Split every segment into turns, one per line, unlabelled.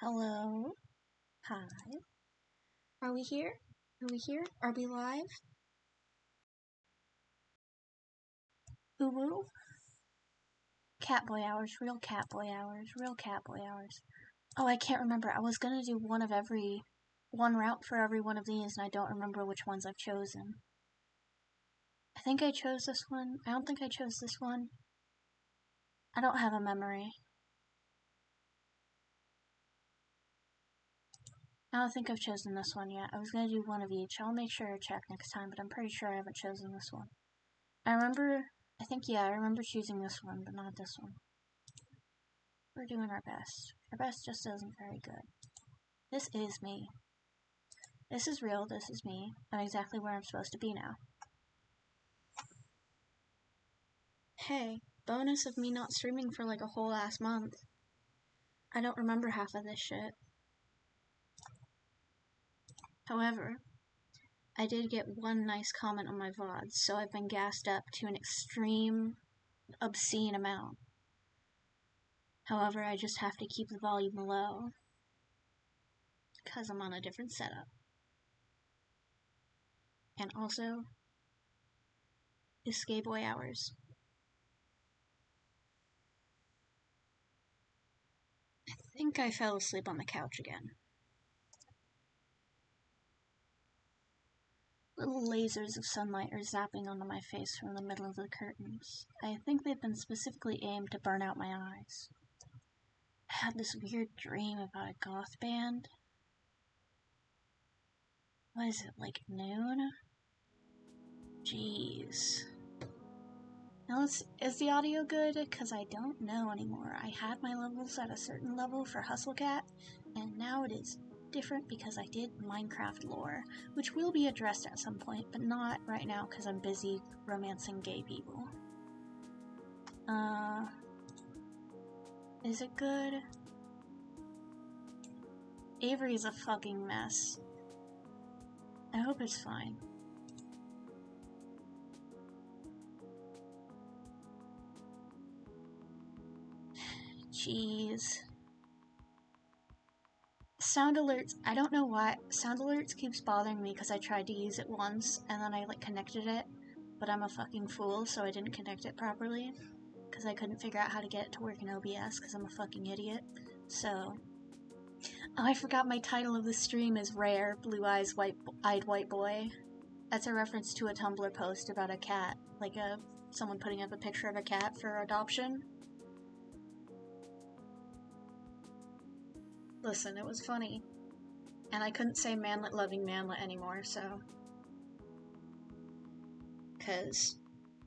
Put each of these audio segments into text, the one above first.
Hello. Hi. Are we here? Are we here? Are we live? Woo-woo. Catboy hours, real catboy hours, real catboy hours. Oh, I can't remember. I was gonna do one route for every one of these, and I don't remember which ones I've chosen. I think I chose this one. I don't think I chose this one. I don't have a memory. I don't think I've chosen this one yet. I was gonna do one of each. I'll make sure to check next time, but I'm pretty sure I haven't chosen this one. I remember choosing this one, but not this one. We're doing our best. Our best just isn't very good. This is me. This is real, this is me. I'm exactly where I'm supposed to be now. Hey, bonus of me not streaming for like a whole ass month. I don't remember half of this shit. However, I did get one nice comment on my VODs, so I've been gassed up to an extreme, obscene amount. However, I just have to keep the volume low, because I'm on a different setup. And also, it's gay boy hours. I think I fell asleep on the couch again. Little lasers of sunlight are zapping onto my face from the middle of the curtains. I think they've been specifically aimed to burn out my eyes. I had this weird dream about a goth band. What is it, like noon? Jeez. Now is the audio good? Because I don't know anymore. I had my levels at a certain level for Hustlecat, and now it is different because I did Minecraft lore, which will be addressed at some point, but not right now because I'm busy romancing gay people. Is it good? Avery's a fucking mess. I hope it's fine. Jeez. Sound alerts, I don't know why. Sound alerts keeps bothering me because I tried to use it once and then I connected it, but I'm a fucking fool, so I didn't connect it properly because I couldn't figure out how to get it to work in OBS because I'm a fucking idiot. So, oh, I forgot my title of the stream is Rare Blue-Eyed White Boy. That's a reference to a Tumblr post about a cat, like someone putting up a picture of a cat for adoption. Listen, it was funny. And I couldn't say manlet loving manlet anymore, so. Cause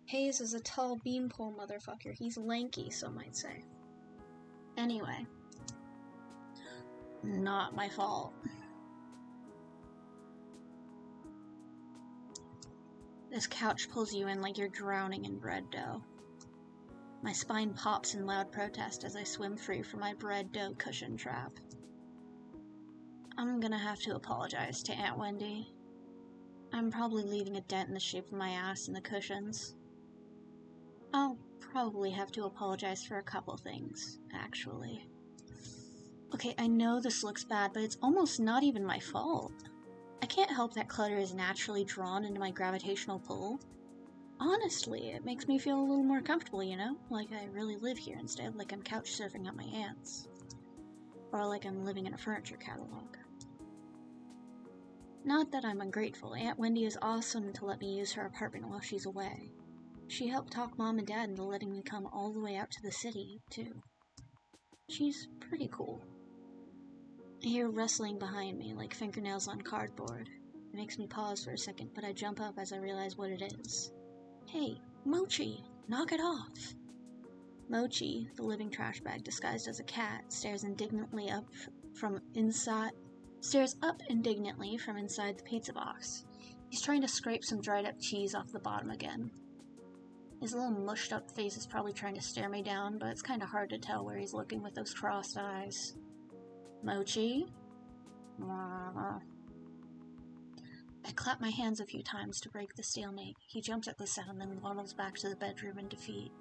Hayes is a tall beanpole motherfucker. He's lanky, some might say. Anyway. Not my fault. This couch pulls you in like you're drowning in bread dough. My spine pops in loud protest as I swim free from my bread dough cushion trap. I'm gonna have to apologize to Aunt Wendy. I'm probably leaving a dent in the shape of my ass in the cushions. I'll probably have to apologize for a couple things, actually. Okay, I know this looks bad, but it's almost not even my fault. I can't help that clutter is naturally drawn into my gravitational pull. Honestly, it makes me feel a little more comfortable, you know? Like I really live here instead of like I'm couch surfing at my aunt's. Or like I'm living in a furniture catalog. Not that I'm ungrateful. Aunt Wendy is awesome to let me use her apartment while she's away. She helped talk Mom and Dad into letting me come all the way out to the city, too. She's pretty cool. I hear rustling behind me, like fingernails on cardboard. It makes me pause for a second, but I jump up as I realize what it is. Hey, Mochi! Knock it off! Mochi, the living trash bag disguised as a cat, stares up indignantly from inside the pizza box. He's trying to scrape some dried up cheese off the bottom again. His little mushed up face is probably trying to stare me down, but it's kind of hard to tell where he's looking with those crossed eyes. Mochi? I clap my hands a few times to break the stalemate. He jumps at the sound, then waddles back to the bedroom in defeat.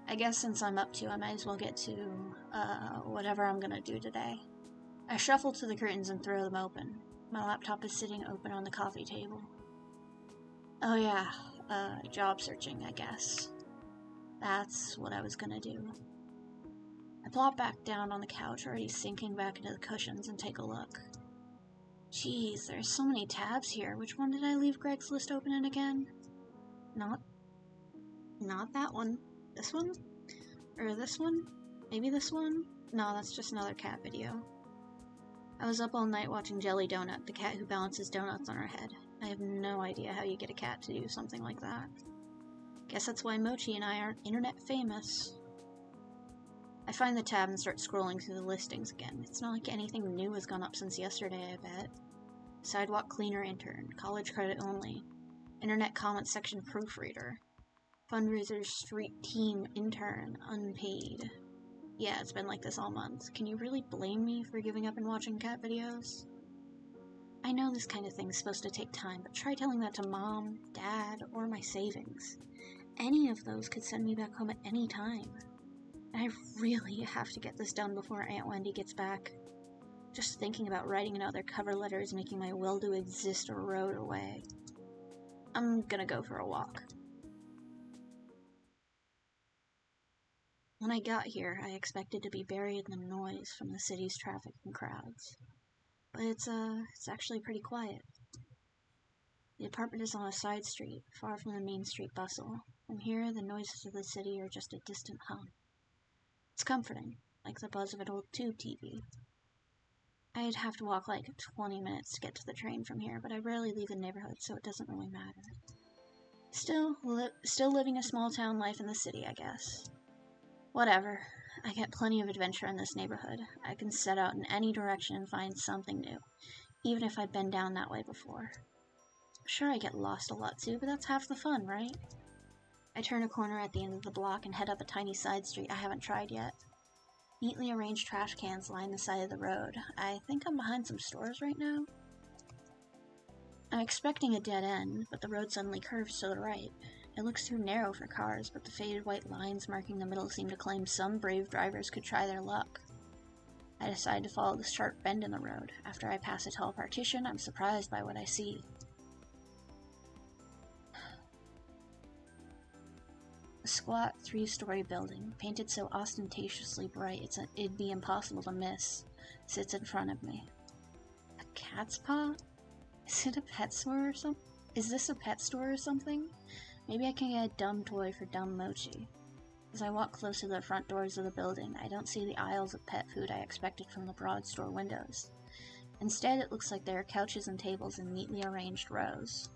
I guess since I'm up to, I might as well get to, whatever I'm gonna do today. I shuffle to the curtains and throw them open. My laptop is sitting open on the coffee table. Oh yeah, job searching, I guess. That's what I was gonna do. I plop back down on the couch, already sinking back into the cushions, and take a look. Jeez, there's so many tabs here. Which one did I leave Greg's list open in again? Not that one. This one? Or this one? Maybe this one? No, that's just another cat video. I was up all night watching Jelly Donut, the cat who balances donuts on her head. I have no idea how you get a cat to do something like that. Guess that's why Mochi and I aren't internet famous. I find the tab and start scrolling through the listings again. It's not like anything new has gone up since yesterday, I bet. Sidewalk cleaner intern, college credit only. Internet comment section proofreader. Fundraiser street team intern, unpaid. Yeah, it's been like this all month. Can you really blame me for giving up and watching cat videos? I know this kind of thing is supposed to take time, but try telling that to Mom, Dad, or my savings. Any of those could send me back home at any time. I really have to get this done before Aunt Wendy gets back. Just thinking about writing another cover letter is making my will to exist erode away. I'm gonna go for a walk. When I got here, I expected to be buried in the noise from the city's traffic and crowds. But it's actually pretty quiet. The apartment is on a side street, far from the main street bustle. From here, the noises of the city are just a distant hum. It's comforting, like the buzz of an old tube TV. I'd have to walk like 20 minutes to get to the train from here, but I rarely leave the neighborhood, so it doesn't really matter. Still living a small town life in the city, I guess. Whatever. I get plenty of adventure in this neighborhood. I can set out in any direction and find something new, even if I've been down that way before. Sure, I get lost a lot too, but that's half the fun, right? I turn a corner at the end of the block and head up a tiny side street I haven't tried yet. Neatly arranged trash cans line the side of the road. I think I'm behind some stores right now. I'm expecting a dead end, but the road suddenly curves to the right. It looks too narrow for cars, but the faded white lines marking the middle seem to claim some brave drivers could try their luck. I decide to follow the sharp bend in the road. After I pass a tall partition, I'm surprised by what I see. A squat, 3-story building, painted so ostentatiously bright it'd be impossible to miss, sits in front of me. A cat's paw? Is it a pet store or something? Is this a pet store or something? Maybe I can get a dumb toy for dumb Mochi. As I walk close to the front doors of the building, I don't see the aisles of pet food I expected from the broad store windows. Instead, it looks like there are couches and tables in neatly arranged rows.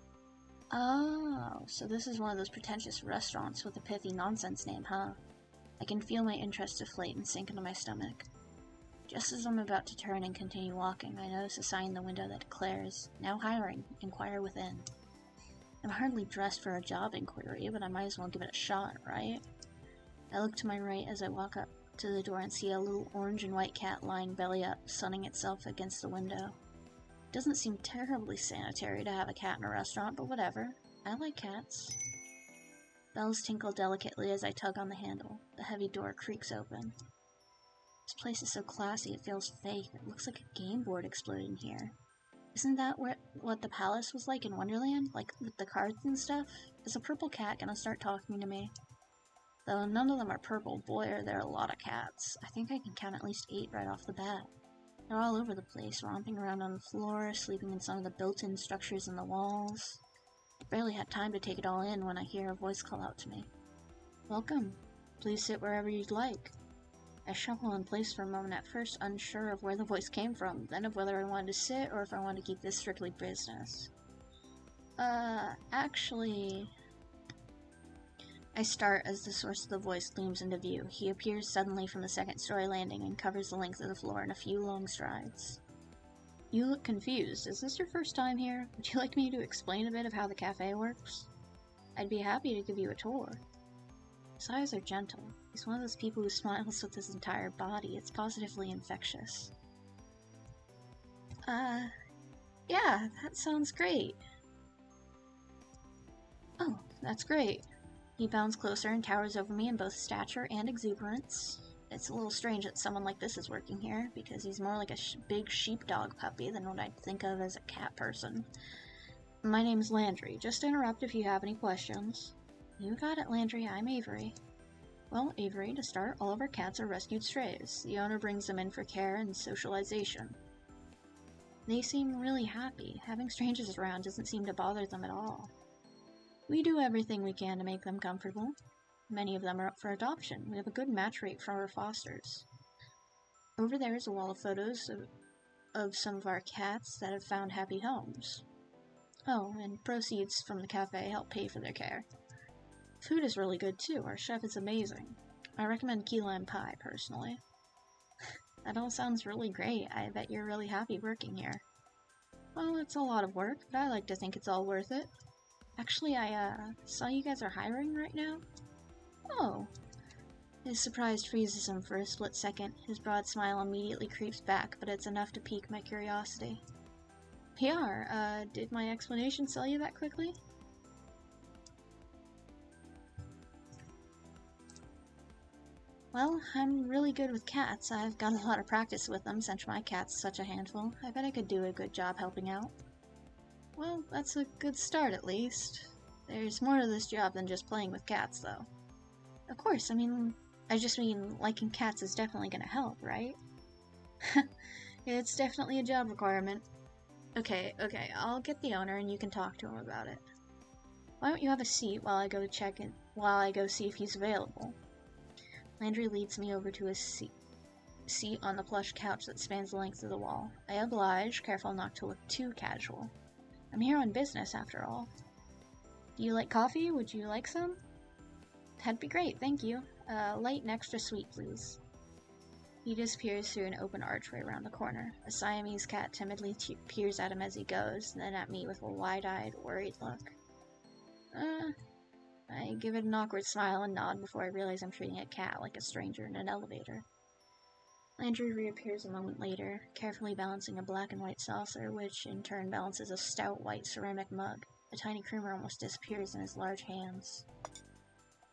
Oh, so this is one of those pretentious restaurants with a pithy nonsense name, huh? I can feel my interest deflate and sink into my stomach. Just as I'm about to turn and continue walking, I notice a sign in the window that declares, "Now hiring, inquire within." I'm hardly dressed for a job inquiry, but I might as well give it a shot, right? I look to my right as I walk up to the door and see a little orange and white cat lying belly up, sunning itself against the window. It doesn't seem terribly sanitary to have a cat in a restaurant, but whatever. I like cats. Bells tinkle delicately as I tug on the handle. The heavy door creaks open. This place is so classy it feels fake. It looks like a game board exploded in here. Isn't that what the palace was like in Wonderland? Like, with the cards and stuff? Is a purple cat gonna start talking to me? Though none of them are purple, boy are there a lot of cats. I think I can count at least 8 right off the bat. They're all over the place, romping around on the floor, sleeping in some of the built-in structures in the walls. I barely had time to take it all in when I hear a voice call out to me. "Welcome. Please sit wherever you'd like." I shuffle in place for a moment, at first unsure of where the voice came from, then of whether I wanted to sit or if I wanted to keep this strictly business. Actually... I start as the source of the voice looms into view. He appears suddenly from the second-story landing and covers the length of the floor in a few long strides. "You look confused. Is this your first time here? Would you like me to explain a bit of how the cafe works?" "I'd be happy to give you a tour." His eyes are gentle. He's one of those people who smiles with his entire body. It's positively infectious. Yeah, that sounds great." "Oh, that's great." He bounds closer and towers over me in both stature and exuberance. It's a little strange that someone like this is working here, because he's more like a big sheepdog puppy than what I'd think of as a cat person. My name's Landry. Just interrupt if you have any questions. You got it, Landry. I'm Avery. Well, Avery, to start, all of our cats are rescued strays. The owner brings them in for care and socialization. They seem really happy. Having strangers around doesn't seem to bother them at all. We do everything we can to make them comfortable. Many of them are up for adoption. We have a good match rate for our fosters. Over there is a wall of photos of some of our cats that have found happy homes. Oh, and proceeds from the cafe help pay for their care. Food is really good too. Our chef is amazing. I recommend key lime pie, personally. That all sounds really great. I bet you're really happy working here. Well, it's a lot of work, but I like to think it's all worth it. Actually, I saw you guys are hiring right now. Oh. His surprise freezes him for a split second. His broad smile immediately creeps back, but it's enough to pique my curiosity. PR, did my explanation sell you that quickly? Well, I'm really good with cats. I've got a lot of practice with them since my cat's such a handful. I bet I could do a good job helping out. Well, that's a good start at least. There's more to this job than just playing with cats, though. Of course, I just mean liking cats is definitely gonna help, right? It's definitely a job requirement. Okay, I'll get the owner and you can talk to him about it. Why don't you have a seat while I go see if he's available? Landry leads me over to his seat on the plush couch that spans the length of the wall. I oblige, careful not to look too casual. I'm here on business, after all. Do you like coffee? Would you like some? That'd be great, thank you. Light and extra sweet, please. He disappears through an open archway around the corner. A Siamese cat timidly peers at him as he goes, then at me with a wide-eyed, worried look. I give it an awkward smile and nod before I realize I'm treating a cat like a stranger in an elevator. Landry reappears a moment later, carefully balancing a black and white saucer, which in turn balances a stout white ceramic mug. The tiny creamer almost disappears in his large hands.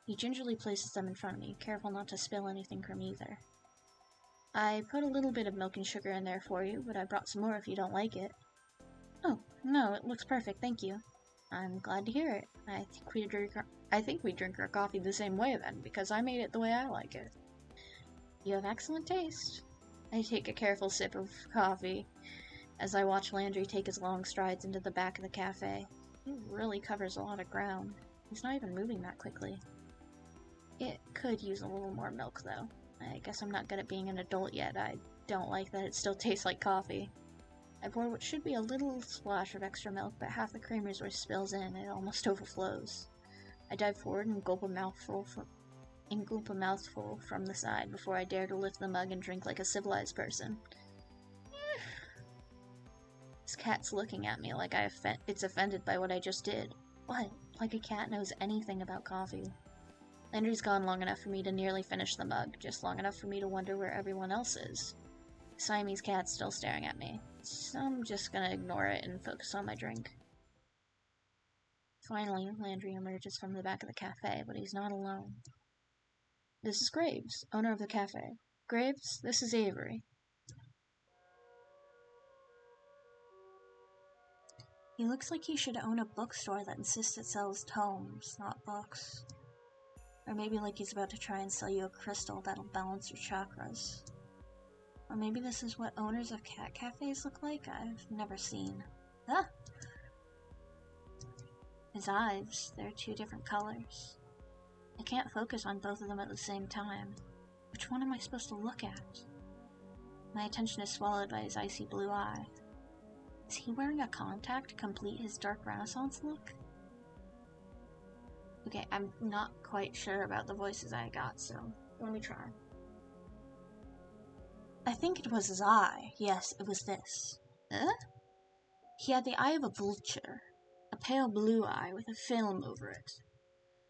He gingerly places them in front of me, careful not to spill anything from either. I put a little bit of milk and sugar in there for you, but I brought some more if you don't like it. Oh, no, it looks perfect, thank you. I'm glad to hear it. I think we drink our coffee the same way then, because I made it the way I like it. You have excellent taste. I take a careful sip of coffee as I watch Landry take his long strides into the back of the cafe. He really covers a lot of ground. He's not even moving that quickly. It could use a little more milk, though. I guess I'm not good at being an adult yet. I don't like that it still tastes like coffee. I pour what should be a little splash of extra milk, but half the creamer is where it spills in. It almost overflows. I dive forward and gulp a mouthful from the side before I dare to lift the mug and drink like a civilized person. This cat's looking at me like it's offended by what I just did. What? Like a cat knows anything about coffee. Landry's gone long enough for me to nearly finish the mug, just long enough for me to wonder where everyone else is. The Siamese cat's still staring at me, so I'm just gonna ignore it and focus on my drink. Finally, Landry emerges from the back of the cafe, but he's not alone. This is Graves, owner of the cafe. Graves, this is Avery. He looks like he should own a bookstore that insists it sells tomes, not books. Or maybe like he's about to try and sell you a crystal that'll balance your chakras. Or maybe this is what owners of cat cafes look like? I've never seen. Ah! His eyes, they're two different colors. I can't focus on both of them at the same time. Which one am I supposed to look at? My attention is swallowed by his icy blue eye. Is he wearing a contact to complete his dark Renaissance look? Okay, I'm not quite sure about the voices I got, so let me try. I think it was his eye. Yes, it was this. He had the eye of a vulture, a pale blue eye with a film over it.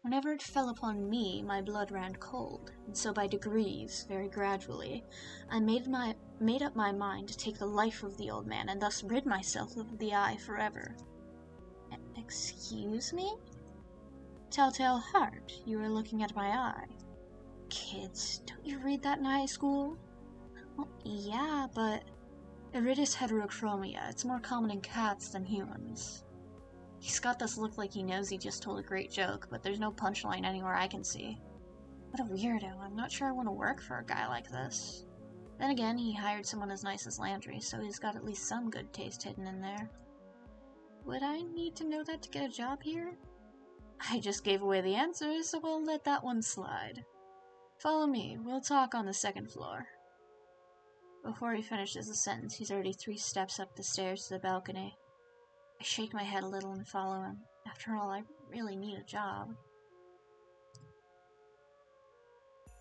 Whenever it fell upon me, my blood ran cold, and so by degrees, very gradually, I made up my mind to take the life of the old man and thus rid myself of the eye forever. Excuse me? Telltale heart, you were looking at my eye. Kids, don't you read that in high school? Well, yeah, but Iridius heterochromia, it's more common in cats than humans. He's got this look like he knows he just told a great joke, but there's no punchline anywhere I can see. What a weirdo, I'm not sure I want to work for a guy like this. Then again, he hired someone as nice as Landry, so he's got at least some good taste hidden in there. Would I need to know that to get a job here? I just gave away the answer, so we'll let that one slide. Follow me, we'll talk on the second floor. Before he finishes the sentence, he's already 3 steps up the stairs to the balcony. I shake my head a little and follow him. After all, I really need a job.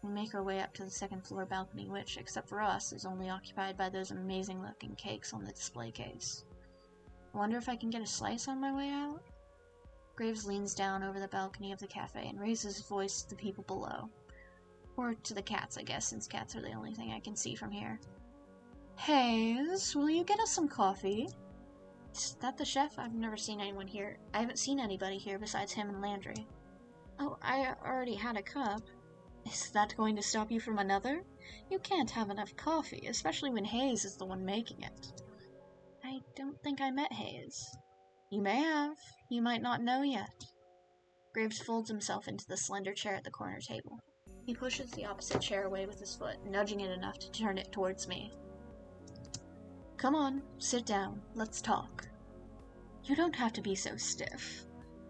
We make our way up to the second floor balcony, which, except for us, is only occupied by those amazing looking cakes on the display case. I wonder if I can get a slice on my way out? Graves leans down over the balcony of the cafe and raises his voice to the people below. Or to the cats, I guess, since cats are the only thing I can see from here. Hayes, will you get us some coffee? Is that the chef? I've never seen anyone here. I haven't seen anybody here besides him and Landry. Oh, I already had a cup. Is that going to stop you from another? You can't have enough coffee, especially when Hayes is the one making it. I don't think I met Hayes. You may have. You might not know yet. Graves folds himself into the slender chair at the corner table. He pushes the opposite chair away with his foot, nudging it enough to turn it towards me. Come on, sit down. Let's talk. You don't have to be so stiff.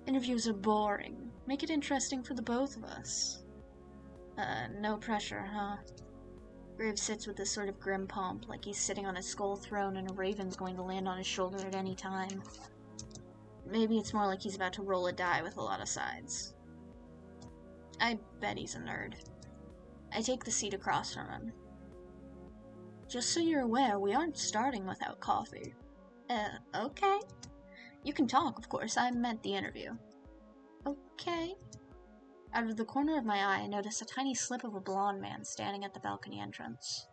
Interviews are boring. Make it interesting for the both of us. No pressure, huh? Graves sits with this sort of grim pomp, like he's sitting on a skull throne and a raven's going to land on his shoulder at any time. Maybe it's more like he's about to roll a die with a lot of sides. I bet he's a nerd. I take the seat across from him. Just so you're aware, we aren't starting without coffee. Okay. You can talk, of course. I meant the interview. Okay. Out of the corner of my eye, I notice a tiny slip of a blonde man standing at the balcony entrance.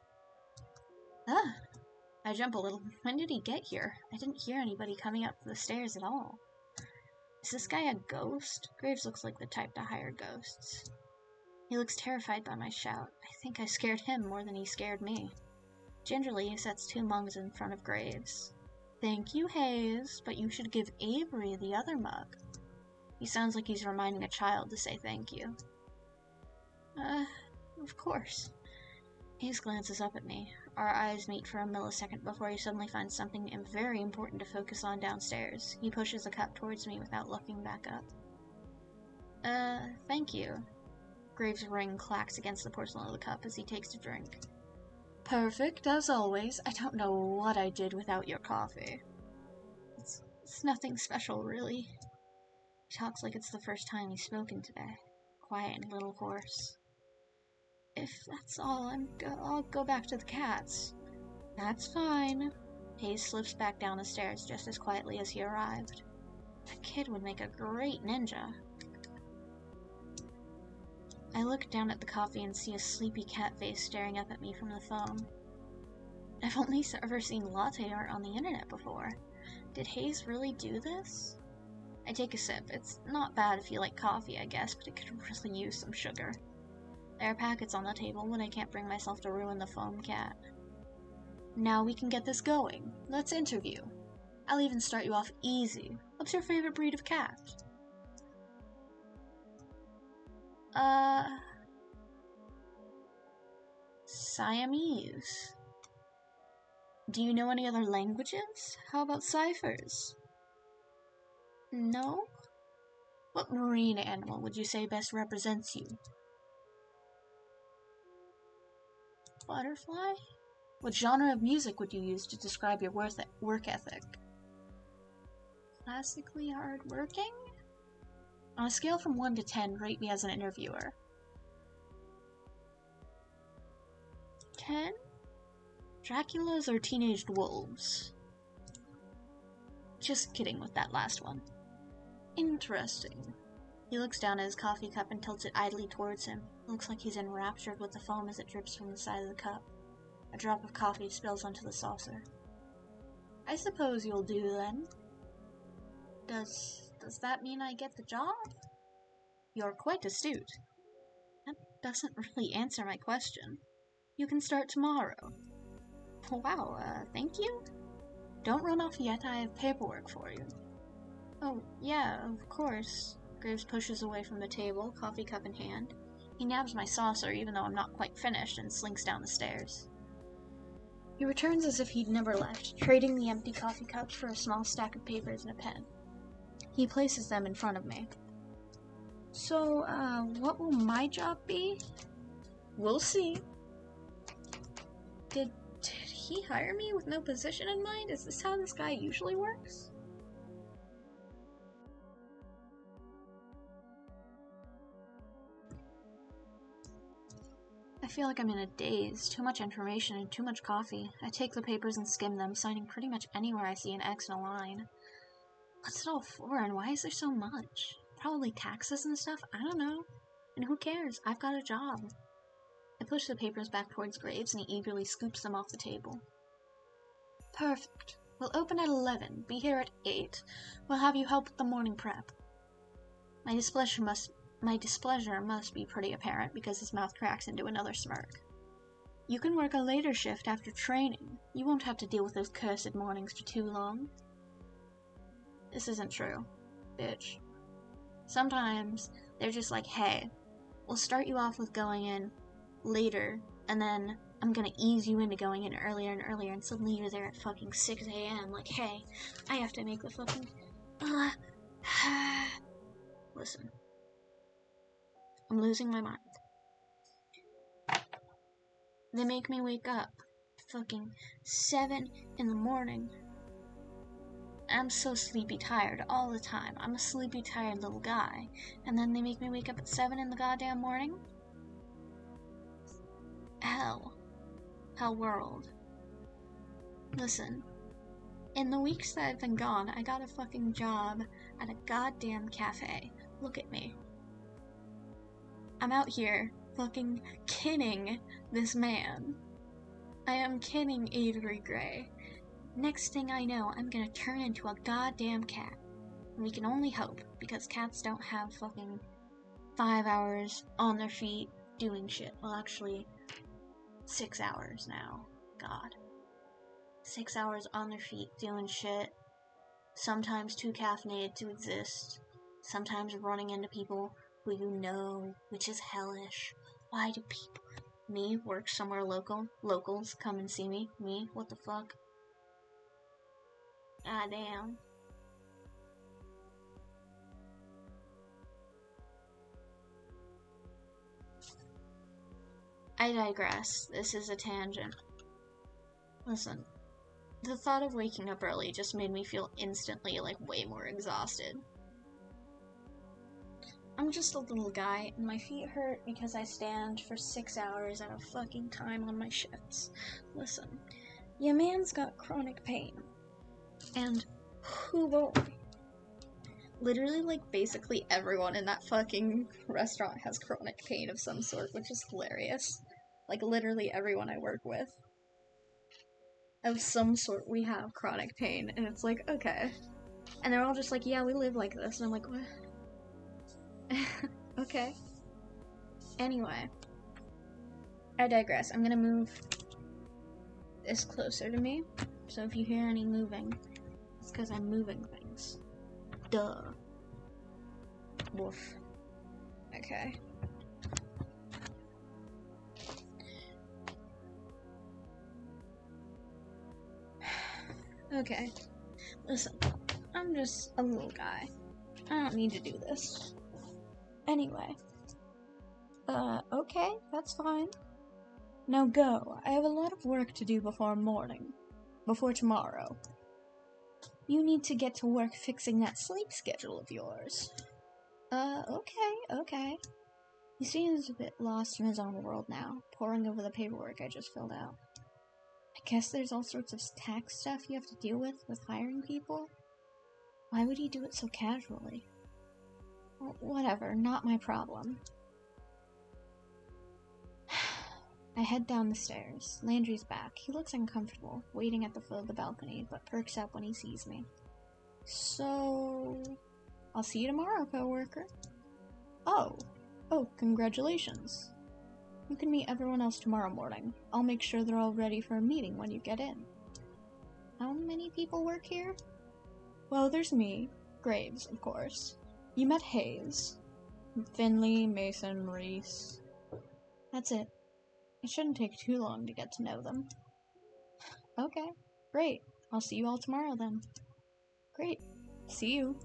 Ah! I jump a little. When did he get here? I didn't hear anybody coming up the stairs at all. Is this guy a ghost? Graves looks like the type to hire ghosts. He looks terrified by my shout. I think I scared him more than he scared me. Gingerly, he sets 2 mugs in front of Graves. Thank you, Hayes, but you should give Avery the other mug. He sounds like he's reminding a child to say thank you. Of course. Hayes glances up at me. Our eyes meet for a millisecond before he suddenly finds something very important to focus on downstairs. He pushes a cup towards me without looking back up. Thank you. Graves' ring clacks against the porcelain of the cup as he takes a drink. Perfect, as always. I don't know what I did without your coffee. It's nothing special, really. He talks like it's the first time he's spoken today. Quiet and a little hoarse. If that's all, I'll go back to the cats. That's fine. Hayes slips back down the stairs just as quietly as he arrived. That kid would make a great ninja. I look down at the coffee and see a sleepy cat face staring up at me from the phone. I've only ever seen latte art on the internet before. Did Hayes really do this? I take a sip. It's not bad if you like coffee, I guess, but it could really use some sugar. There are packets on the table, but I can't bring myself to ruin the foam cat. Now we can get this going. Let's interview. I'll even start you off easy. What's your favorite breed of cat? Siamese. Do you know any other languages? How about ciphers? No? What marine animal would you say best represents you? Butterfly? What genre of music would you use to describe your work ethic? Classically hardworking? On a scale from 1 to 10, rate me as an interviewer. 10? Draculas or teenaged wolves? Just kidding with that last one. Interesting. He looks down at his coffee cup and tilts it idly towards him. It looks like he's enraptured with the foam as it drips from the side of the cup. A drop of coffee spills onto the saucer. I suppose you'll do then. Does that mean I get the job? You're quite astute. doesn't really answer my question. You can start tomorrow. Wow, thank you? Don't run off yet, I have paperwork for you. Oh, yeah, of course. Graves pushes away from the table, coffee cup in hand. He nabs my saucer, even though I'm not quite finished, and slinks down the stairs. He returns as if he'd never left, trading the empty coffee cups for a small stack of papers and a pen. He places them in front of me. So, what will my job be? We'll see. Did he hire me with no position in mind? Is this how this guy usually works? I feel like I'm in a daze. Too much information and too much coffee. I take the papers and skim them, signing pretty much anywhere I see an X and a line. What's it all for, and why is there so much? Probably taxes and stuff? I don't know. And who cares? I've got a job. I push the papers back towards Graves, and he eagerly scoops them off the table. Perfect. We'll open at 11. Be here at 8. We'll have you help with the morning prep. My displeasure must be pretty apparent because his mouth cracks into another smirk. You can work a later shift after training. You won't have to deal with those cursed mornings for too long. This isn't true, bitch. Sometimes they're just like, hey, we'll start you off with going in later, and then I'm gonna ease you into going in earlier and earlier, and suddenly you're there at fucking 6 a.m. Like, hey, I have to make the fucking... Listen. I'm losing my mind. They make me wake up fucking 7 in the morning. I'm so sleepy tired all the time. I'm a sleepy tired little guy. And then they make me wake up at 7 in the goddamn morning? Hell. Hell world. Listen. In the weeks that I've been gone, I got a fucking job at a goddamn cafe. Look at me. I'm out here fucking kidding this man. I am kidding Avery Gray. Next thing I know, I'm gonna turn into a goddamn cat. And we can only hope, because cats don't have fucking 5 hours on their feet doing shit. Well, actually, 6 hours now. God. 6 hours on their feet doing shit. Sometimes too caffeinated to exist. Sometimes running into people who you know, which is hellish. Why do people... Me, work somewhere local? Locals come and see me? Me? What the fuck? Ah, damn. I digress. This is a tangent. Listen, the thought of waking up early just made me feel instantly, like, way more exhausted. I'm just a little guy, and my feet hurt because I stand for 6 hours at a fucking time on my shifts. Listen, your man's got chronic pain. And, who boy? Literally, like, basically everyone in that fucking restaurant has chronic pain of some sort, which is hilarious. Like, literally everyone I work with. Of some sort, we have chronic pain, and it's like, okay. And they're all just like, yeah, we live like this, and I'm like, what? Okay. Anyway. I digress. I'm gonna move this closer to me, so if you hear any moving, it's because I'm moving things. Duh. Woof. Okay. Okay. Listen, I'm just a little guy. I don't need to do this. Anyway. Okay, that's fine. Now go. I have a lot of work to do before morning. Before tomorrow. You need to get to work fixing that sleep schedule of yours. Okay. He seems a bit lost in his own world now, poring over the paperwork I just filled out. I guess there's all sorts of tax stuff you have to deal with hiring people? Why would he do it so casually? Well, whatever, not my problem. I head down the stairs. Landry's back. He looks uncomfortable, waiting at the foot of the balcony, but perks up when he sees me. So... I'll see you tomorrow, coworker. Oh, congratulations.
You can meet everyone else tomorrow morning. I'll make sure they're all ready for a meeting when you get in.
How many people work here?
Well, there's me, Graves, of course. You met Hayes. Finley, Mason, Reese.
That's it.
It shouldn't take too long to get to know them.
Okay,
great. I'll see you all tomorrow then.
Great.
See you.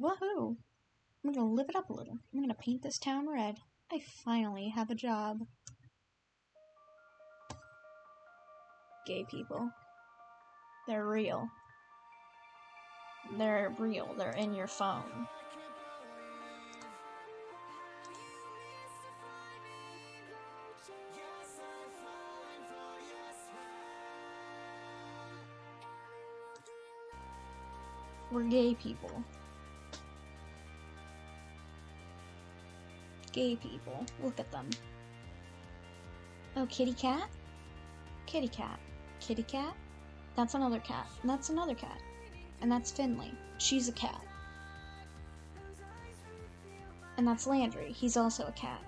Woohoo! I'm gonna live it up a little. I'm gonna paint this town red. I finally have a job. Gay people. They're real. They're real. They're in your phone. We're gay people. Gay people. Look at them.
Oh, kitty cat?
Kitty cat. Kitty cat? That's another cat. And that's another cat. And that's Finley. She's a cat. And that's Landry. He's also a cat.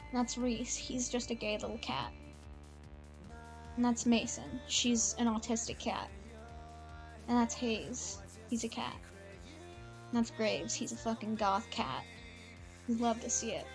And that's Reese. He's just a gay little cat. And that's Mason. She's an autistic cat. And that's Hayes. He's a cat. And that's Graves. He's a fucking goth cat. You'd love to see it.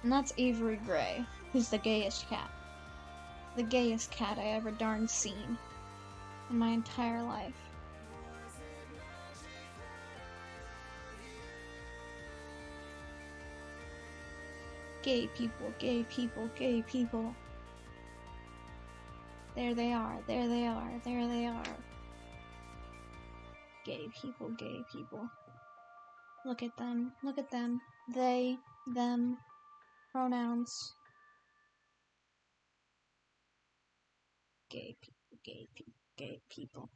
And that's Avery Gray, who's the gayest cat. The gayest cat I ever darn seen in my entire life. Gay people, gay people, gay people. There they are, there they are, there they are. Gay people, gay people. Look at them, look at them. They, them, pronouns. Gay people, gay people, gay people.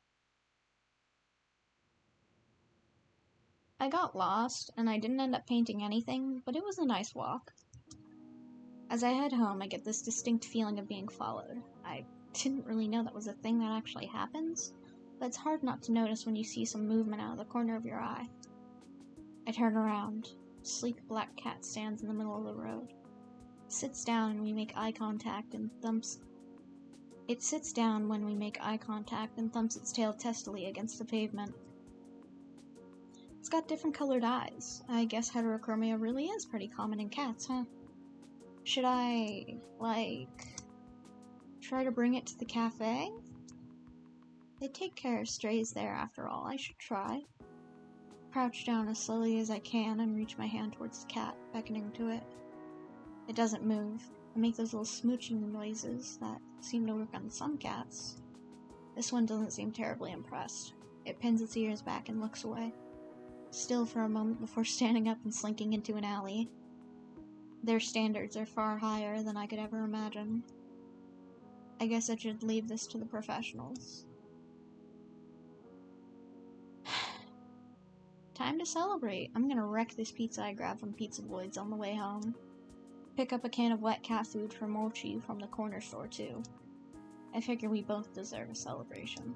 I got lost, and I didn't end up painting anything, but it was a nice walk. As I head home, I get this distinct feeling of being followed. I didn't really know that was a thing that actually happens, but it's hard not to notice when you see some movement out of the corner of your eye. I turn around. A sleek black cat stands in the middle of the road. It sits down and we make eye contact and thumps... It sits down when we make eye contact and thumps its tail testily against the pavement. It's got different colored eyes. I guess heterochromia really is pretty common in cats, huh? Should I, try to bring it to the cafe? They take care of strays there, after all. I should try. Crouch down as slowly as I can and reach my hand towards the cat, beckoning to it. It doesn't move. I make those little smooching noises that seem to work on some cats. This one doesn't seem terribly impressed. It pins its ears back and looks away. Still for a moment before standing up and slinking into an alley. Their standards are far higher than I could ever imagine. I guess I should leave this to the professionals. Time to celebrate. I'm gonna wreck this pizza I grabbed from Pizza Voids on the way home. Pick up a can of wet cat food for Mochi from the corner store too. I figure we both deserve a celebration.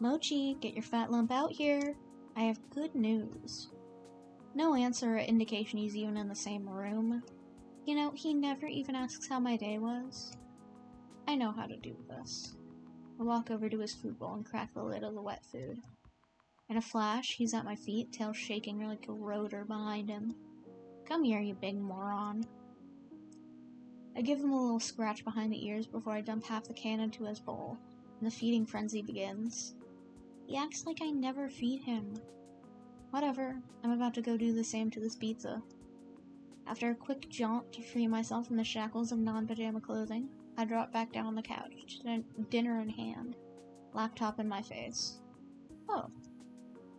Mochi, get your fat lump out here. I have good news. No answer or indication he's even in the same room. You know, he never even asks how my day was. I know how to do this. I walk over to his food bowl and crack the lid of the wet food. In a flash, he's at my feet, tail shaking like a rotor behind him. Come here, you big moron. I give him a little scratch behind the ears before I dump half the can into his bowl, and the feeding frenzy begins. He acts like I never feed him. Whatever, I'm about to go do the same to this pizza. After a quick jaunt to free myself from the shackles of non-pajama clothing, I drop back down on the couch, dinner in hand, laptop in my face. Oh,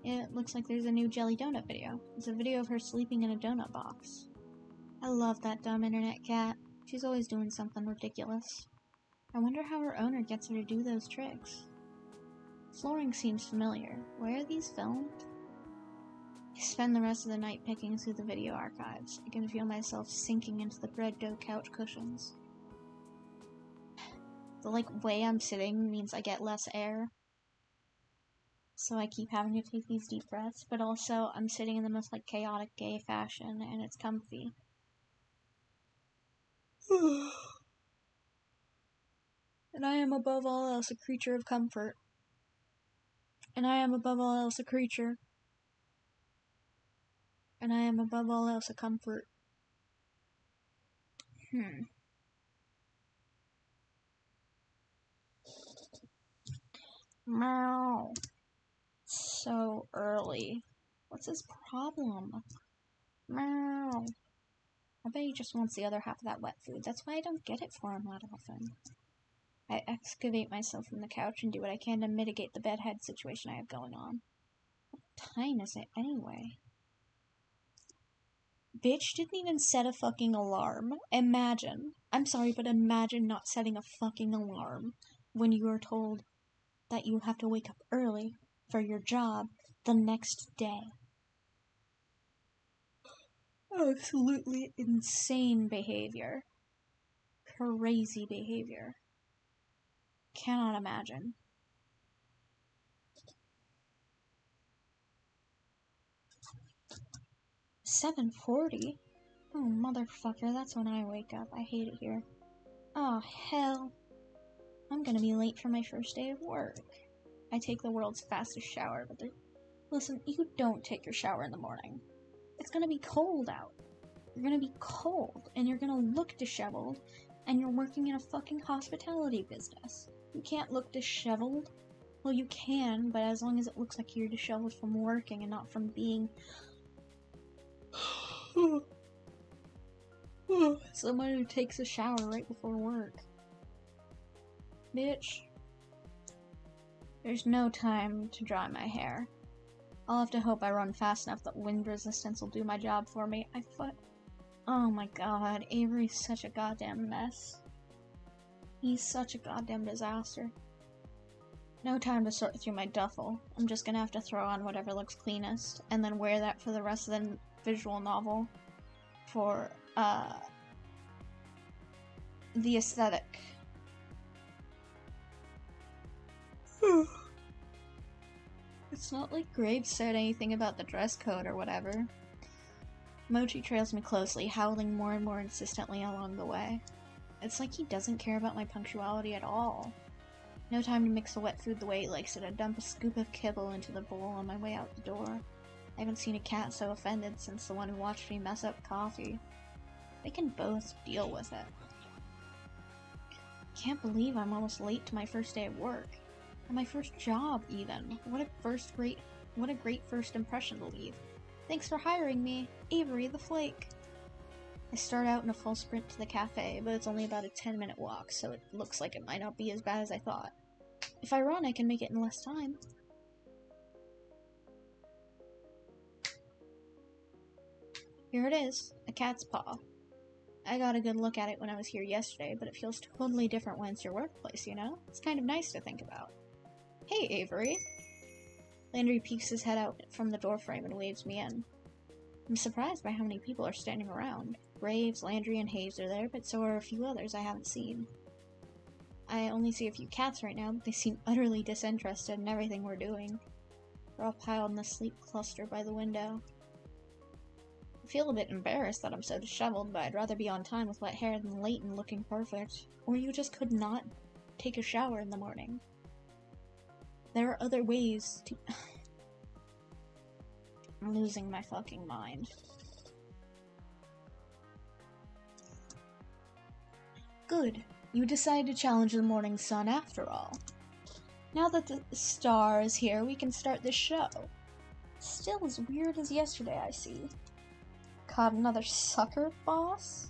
it looks like there's a new Jelly Donut video. It's a video of her sleeping in a donut box. I love that dumb internet cat. She's always doing something ridiculous. I wonder how her owner gets her to do those tricks. Flooring seems familiar. Where are these filmed? I spend the rest of the night picking through the video archives. I can feel myself sinking into the bread dough couch cushions. The way I'm sitting means I get less air. So I keep having to take these deep breaths, but also I'm sitting in the most chaotic gay fashion and it's comfy. And I am above all else a creature of comfort. And I am above all else a creature. And I am above all else a comfort. Meow. So early. What's his problem? Meow. I bet he just wants the other half of that wet food. That's why I don't get it for him that often. I excavate myself from the couch and do what I can to mitigate the bedhead situation I have going on. What time is it anyway? Bitch didn't even set a fucking alarm. Imagine. I'm sorry, but imagine not setting a fucking alarm when you are told that you have to wake up early for your job the next day. Absolutely insane behavior. Crazy behavior. Cannot imagine. $7:40? Oh, motherfucker, that's when I wake up. I hate it here. Oh, hell. I'm gonna be late for my first day of work. I take the world's fastest shower, but listen, you don't take your shower in the morning. It's gonna be cold out. You're gonna be cold, and you're gonna look disheveled, and you're working in a fucking hospitality business. You can't look disheveled. Well, you can, but as long as it looks like you're disheveled from working and not from being someone who takes a shower right before work. Bitch. There's no time to dry my hair. I'll have to hope I run fast enough that wind resistance will do my job for me. Oh my god, Avery's such a goddamn mess. He's such a goddamn disaster. No time to sort through my duffel. I'm just gonna have to throw on whatever looks cleanest, and then wear that for the rest of the visual novel for, the aesthetic. It's not like Graves said anything about the dress code or whatever. Mochi trails me closely, howling more and more insistently along the way. It's like he doesn't care about my punctuality at all. No time to mix the wet food the way he likes it. I dump a scoop of kibble into the bowl on my way out the door. I haven't seen a cat so offended since the one who watched me mess up coffee. They can both deal with it. Can't believe I'm almost late to my first day at work. And my first job, even. What a great first impression to leave. Thanks for hiring me, Avery the Flake. I start out in a full sprint to the cafe, but it's only about a 10-minute walk, so it looks like it might not be as bad as I thought. If I run, I can make it in less time. Here it is, a cat's paw. I got a good look at it when I was here yesterday, but it feels totally different when it's your workplace, you know? It's kind of nice to think about. Hey, Avery. Landry peeks his head out from the doorframe and waves me in. I'm surprised by how many people are standing around. Graves, Landry, and Hayes are there, but so are a few others I haven't seen. I only see a few cats right now, but they seem utterly disinterested in everything we're doing. They're all piled in the sleep cluster by the window. I feel a bit embarrassed that I'm so disheveled, but I'd rather be on time with wet hair than late and looking perfect. Or you just could not take a shower in the morning. There are other ways to... I'm losing my fucking mind. Good. You decided to challenge the morning sun after all. Now that the star is here, we can start this show. Still as weird as yesterday, I see. Caught another sucker, boss?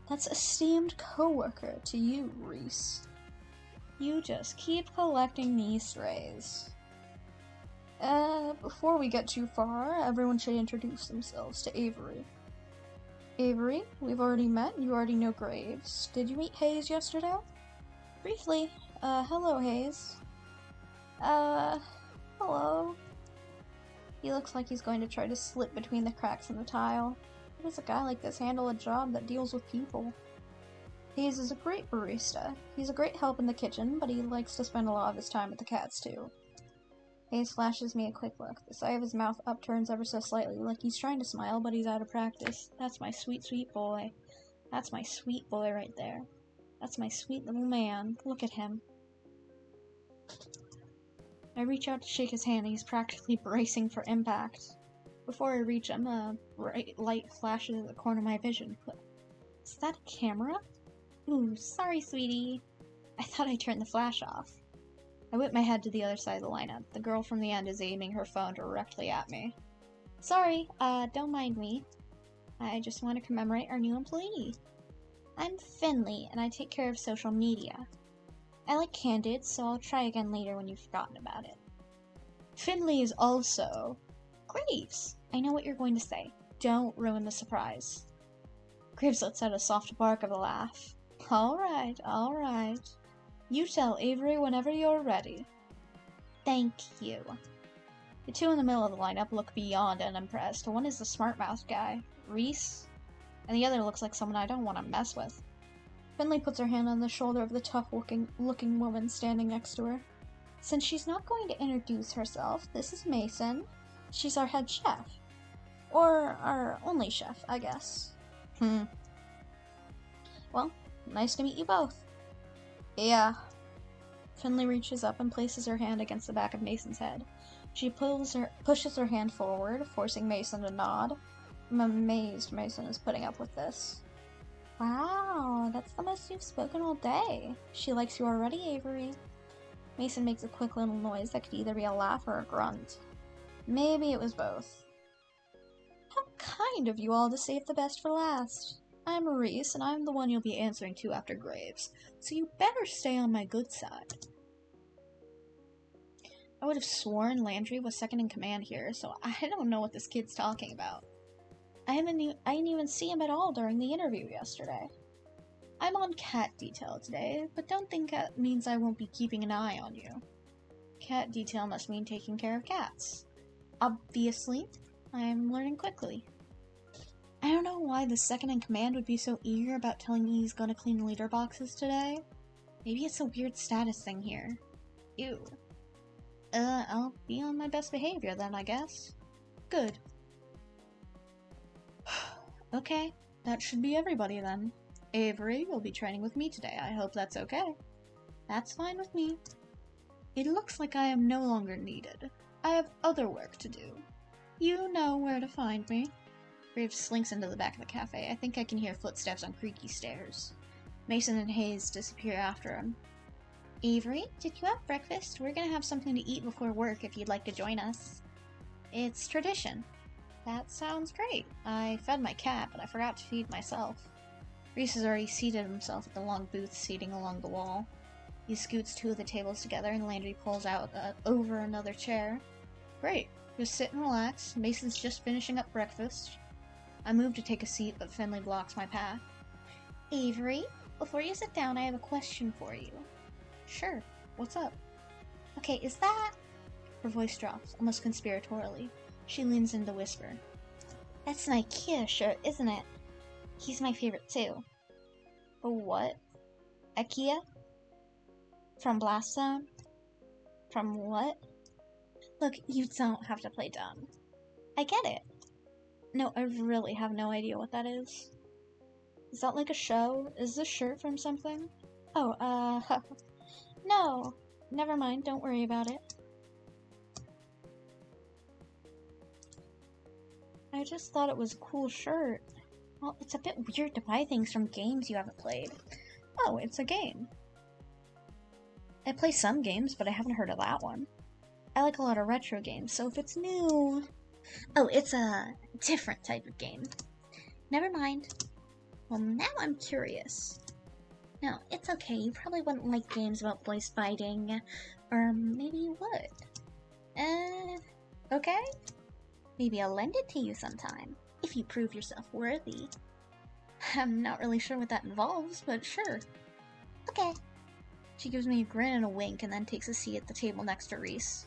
That's esteemed coworker to you, Reese. You just keep collecting these strays. Before we get too far, everyone should introduce themselves to Avery. Avery, we've already met, you already know Graves. Did you meet Hayes yesterday? Briefly. Hello, Hayes. Hello. He looks like he's going to try to slip between the cracks in the tile. How does a guy like this handle a job that deals with people? Hayes is a great barista. He's a great help in the kitchen, but he likes to spend a lot of his time with the cats too. Hayes flashes me a quick look. The side of his mouth upturns ever so slightly, like he's trying to smile, but he's out of practice. That's my sweet, sweet boy. That's my sweet boy right there. That's my sweet little man. Look at him. I reach out to shake his hand, and he's practically bracing for impact. Before I reach him, a bright light flashes at the corner of my vision. Is that a camera? Ooh, sorry, sweetie. I thought I turned the flash off. I whip my head to the other side of the lineup. The girl from the end is aiming her phone directly at me. Sorry, don't mind me. I just want to commemorate our new employee. I'm Finley, and I take care of social media. I like Candid, so I'll try again later when you've forgotten about it. Finley is also Graves. I know what you're going to say. Don't ruin the surprise. Graves lets out a soft bark of a laugh. Alright, alright. You tell Avery whenever you're ready. Thank you. The two in the middle of the lineup look beyond unimpressed. One is the smart-mouthed guy, Reese, and the other looks like someone I don't want to mess with. Finley puts her hand on the shoulder of the tough-looking woman standing next to her. Since she's not going to introduce herself, this is Mason. She's our head chef. Or our only chef, I guess. Well, nice to meet you both. Yeah. Finley reaches up and places her hand against the back of Mason's head. She pushes her hand forward, forcing Mason to nod. I'm amazed Mason is putting up with this. Wow, that's the most you've spoken all day. She likes you already, Avery. Mason makes a quick little noise that could either be a laugh or a grunt. Maybe it was both. How kind of you all to save the best for last. I'm Reese, and I'm the one you'll be answering to after Graves, so you better stay on my good side. I would have sworn Landry was second in command here, so I don't know what this kid's talking about. I didn't even see him at all during the interview yesterday. I'm on cat detail today, but don't think that means I won't be keeping an eye on you. Cat detail must mean taking care of cats. Obviously, I'm learning quickly. I don't know why the second in command would be so eager about telling me he's gonna clean litter boxes today. Maybe it's a weird status thing here. Ew. I'll be on my best behavior then, I guess. Good. Okay, that should be everybody then. Avery will be training with me today. I hope that's okay. That's fine with me. It looks like I am no longer needed. I have other work to do. You know where to find me. Graves slinks into the back of the cafe. I think I can hear footsteps on creaky stairs. Mason and Hayes disappear after him. Avery, did you have breakfast? We're gonna have something to eat before work if you'd like to join us. It's tradition. That sounds great. I fed my cat, but I forgot to feed myself. Reese has already seated himself at the long booth seating along the wall. He scoots two of the tables together and Landry pulls out over another chair. Great. Just sit and relax. Mason's just finishing up breakfast. I move to take a seat, but Finley blocks my path. Avery, before you sit down, I have a question for you. Sure. What's up? Okay, is that... Her voice drops, almost conspiratorially. She leans in to whisper. That's an IKEA shirt, isn't it? He's my favorite too. A what? IKEA? From Blast Zone? From what? Look, you don't have to play dumb. I get it. No, I really have no idea what that is. Is that like a show? Is this shirt from something? Oh, no. Never mind, don't worry about it. I just thought it was a cool shirt. Well, it's a bit weird to buy things from games you haven't played. Oh, it's a game. I play some games, but I haven't heard of that one. I like a lot of retro games, so if it's new... Oh, it's a different type of game. Never mind. Well, now I'm curious. No, it's okay. You probably wouldn't like games about boys fighting. Or maybe you would. Okay? Maybe I'll lend it to you sometime, if you prove yourself worthy. I'm not really sure what that involves, but sure. Okay. She gives me a grin and a wink and then takes a seat at the table next to Reese.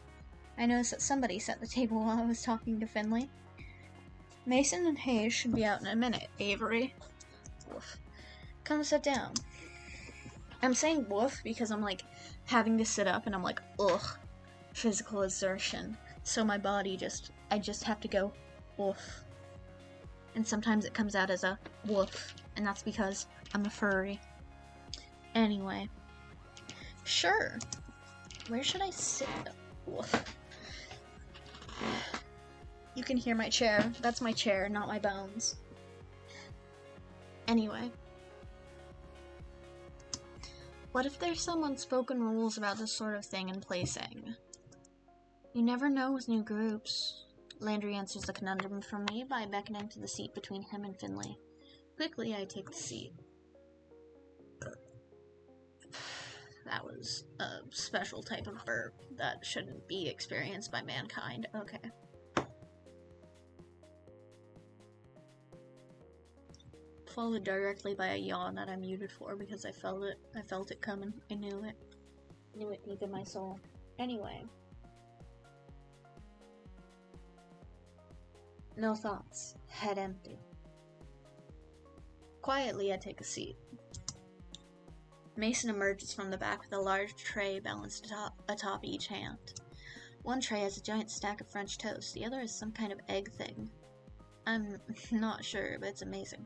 I noticed that somebody set the table while I was talking to Finley. Mason and Hayes should be out in a minute, Avery. Woof. Come sit down. I'm saying woof because I'm like having to sit up and I'm like, ugh, physical exertion. So my body I just have to go woof. And sometimes it comes out as a woof, and that's because I'm a furry. Anyway. Sure. Where should I sit? Woof. You can hear my chair. That's my chair, not my bones. Anyway. What if there's some unspoken rules about this sort of thing in placing? You never know with new groups. Landry answers the conundrum for me by beckoning to the seat between him and Finley. Quickly, I take the seat. That was a special type of burp that shouldn't be experienced by mankind. Okay. Followed directly by a yawn that I muted for because I felt it coming. I knew it. Knew it deep in my soul. Anyway. No thoughts. Head empty. Quietly, I take a seat. Mason emerges from the back with a large tray balanced atop each hand. One tray has a giant stack of French toast. The other is some kind of egg thing. I'm not sure, but it's amazing.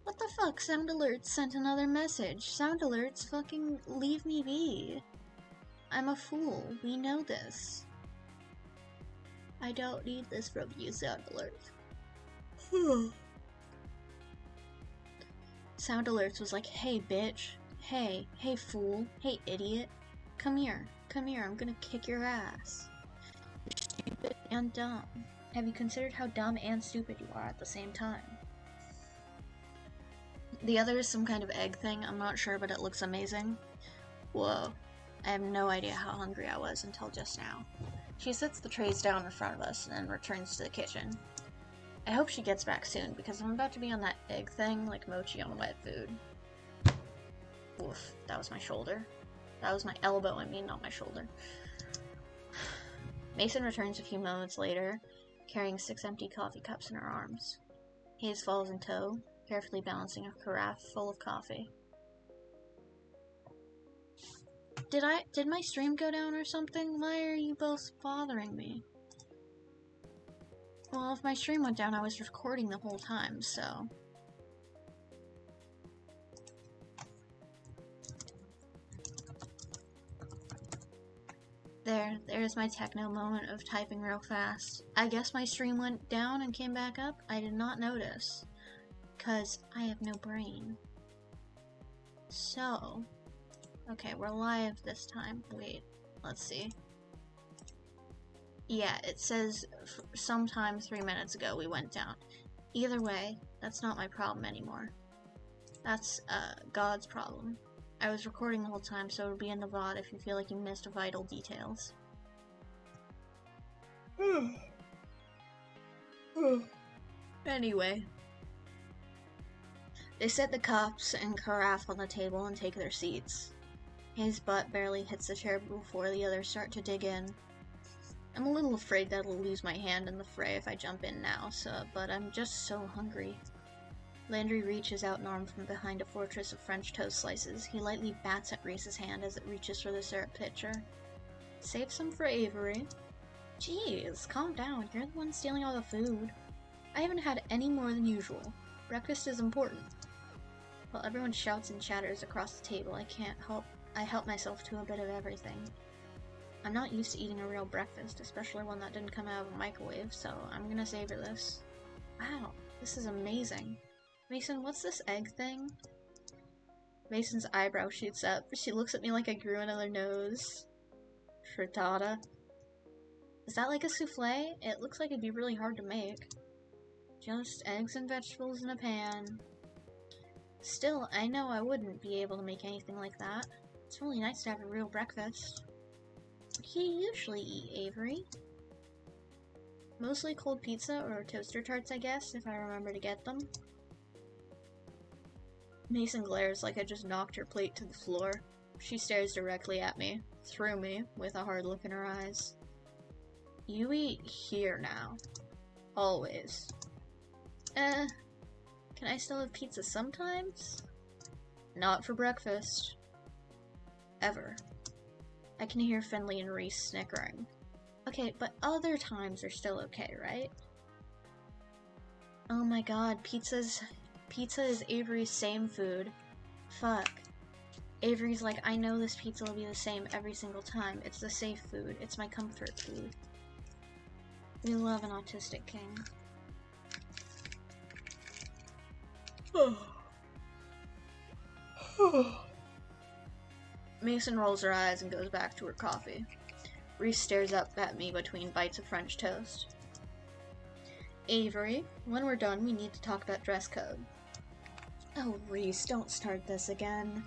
What the fuck? Sound Alerts sent another message. Sound Alerts, fucking leave me be. I'm a fool. We know this. I don't need this from you, Sound Alert. Sound Alerts was like, hey, bitch. Hey fool. Hey, idiot. Come here, I'm gonna kick your ass. You're stupid and dumb. Have you considered how dumb and stupid you are at the same time? The other is some kind of egg thing, I'm not sure, but it looks amazing. Whoa. I have no idea how hungry I was until just now. She sets the trays down in front of us and then returns to the kitchen. I hope she gets back soon, because I'm about to be on that egg thing like mochi on wet food. Oof, that was my shoulder. That was my elbow, not my shoulder. Mason returns a few moments later, carrying 6 empty coffee cups in her arms. Hayes follows in tow, carefully balancing a carafe full of coffee. Did my stream go down or something? Why are you both bothering me? Well, if my stream went down, I was recording the whole time, so... There's my techno moment of typing real fast. I guess my stream went down and came back up? I did not notice. 'Cause I have no brain. So... Okay, we're live this time. Wait, let's see. Yeah, it says sometime 3 minutes ago we went down. Either way, that's not my problem anymore. That's God's problem. I was recording the whole time, so it'll be in the VOD if you feel like you missed vital details. Anyway. They set the cups and carafe on the table and take their seats. His butt barely hits the chair before the others start to dig in. I'm a little afraid that I'll lose my hand in the fray if I jump in now, but I'm just so hungry. Landry reaches out an arm from behind a fortress of French toast slices. He lightly bats at Reese's hand as it reaches for the syrup pitcher. Save some for Avery. Jeez, calm down. You're the one stealing all the food. I haven't had any more than usual. Breakfast is important. While everyone shouts and chatters across the table, I help myself to a bit of everything. I'm not used to eating a real breakfast, especially one that didn't come out of a microwave, so I'm gonna savor this. Wow, this is amazing. Mason, what's this egg thing? Mason's eyebrow shoots up. She looks at me like I grew another nose. Frittata. Is that like a souffle? It looks like it'd be really hard to make. Just eggs and vegetables in a pan. Still, I know I wouldn't be able to make anything like that. It's really nice to have a real breakfast. What do you usually eat, Avery? Mostly cold pizza or toaster tarts, I guess, if I remember to get them. Mason glares like I just knocked her plate to the floor. She stares directly at me, through me, with a hard look in her eyes.
You eat here now. Always. Can I still have pizza sometimes? Not for breakfast. Ever. I can hear Finley and Reese snickering. Okay, but other times are still okay, right? Oh my god, pizza is Avery's same food. Fuck. Avery's like, I know this pizza will be the same every single time. It's the safe food. It's my comfort food. We love an autistic king. Mason rolls her eyes and goes back to her coffee. Reese stares up at me between bites of French toast. Avery, when we're done, we need to talk about dress code. Oh, Reese, don't start this again.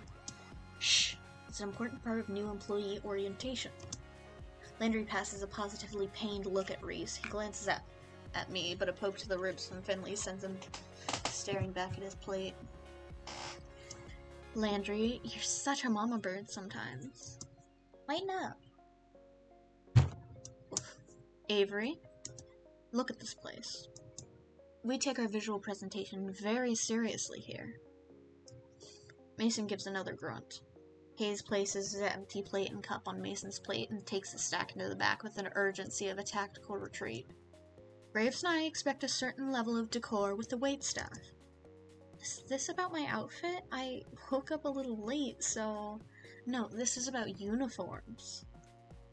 Shh. It's an important part of new employee orientation. Landry passes a positively pained look at Reese. He glances at me, but a poke to the ribs from Finley sends him staring back at his plate. Landry, you're such a mama bird sometimes. Lighten up. Avery, look at this place. We take our visual presentation very seriously here. Mason gives another grunt. Hayes places his empty plate and cup on Mason's plate and takes the stack into the back with an urgency of a tactical retreat. Graves and I expect a certain level of decor with the waitstaff. Is this about my outfit? I woke up a little late, so... No, this is about uniforms.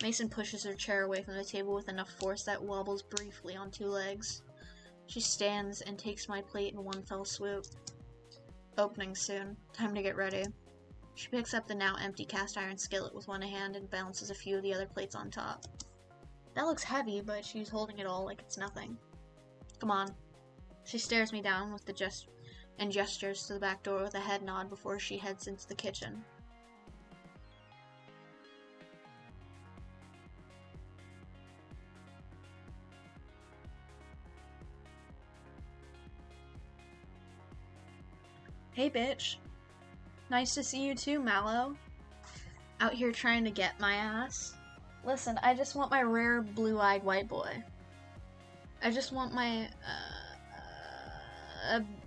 Mason pushes her chair away from the table with enough force that wobbles briefly on two legs. She stands and takes my plate in one fell swoop. Opening soon. Time to get ready. She picks up the now empty cast iron skillet with one hand and balances a few of the other plates on top. That looks heavy, but she's holding it all like it's nothing. Come on. She stares me down with and gestures to the back door with a head nod before she heads into the kitchen. Hey, bitch. Nice to see you too, Mallow. Out here trying to get my ass. Listen, I just want my rare blue-eyed white boy. I just want my,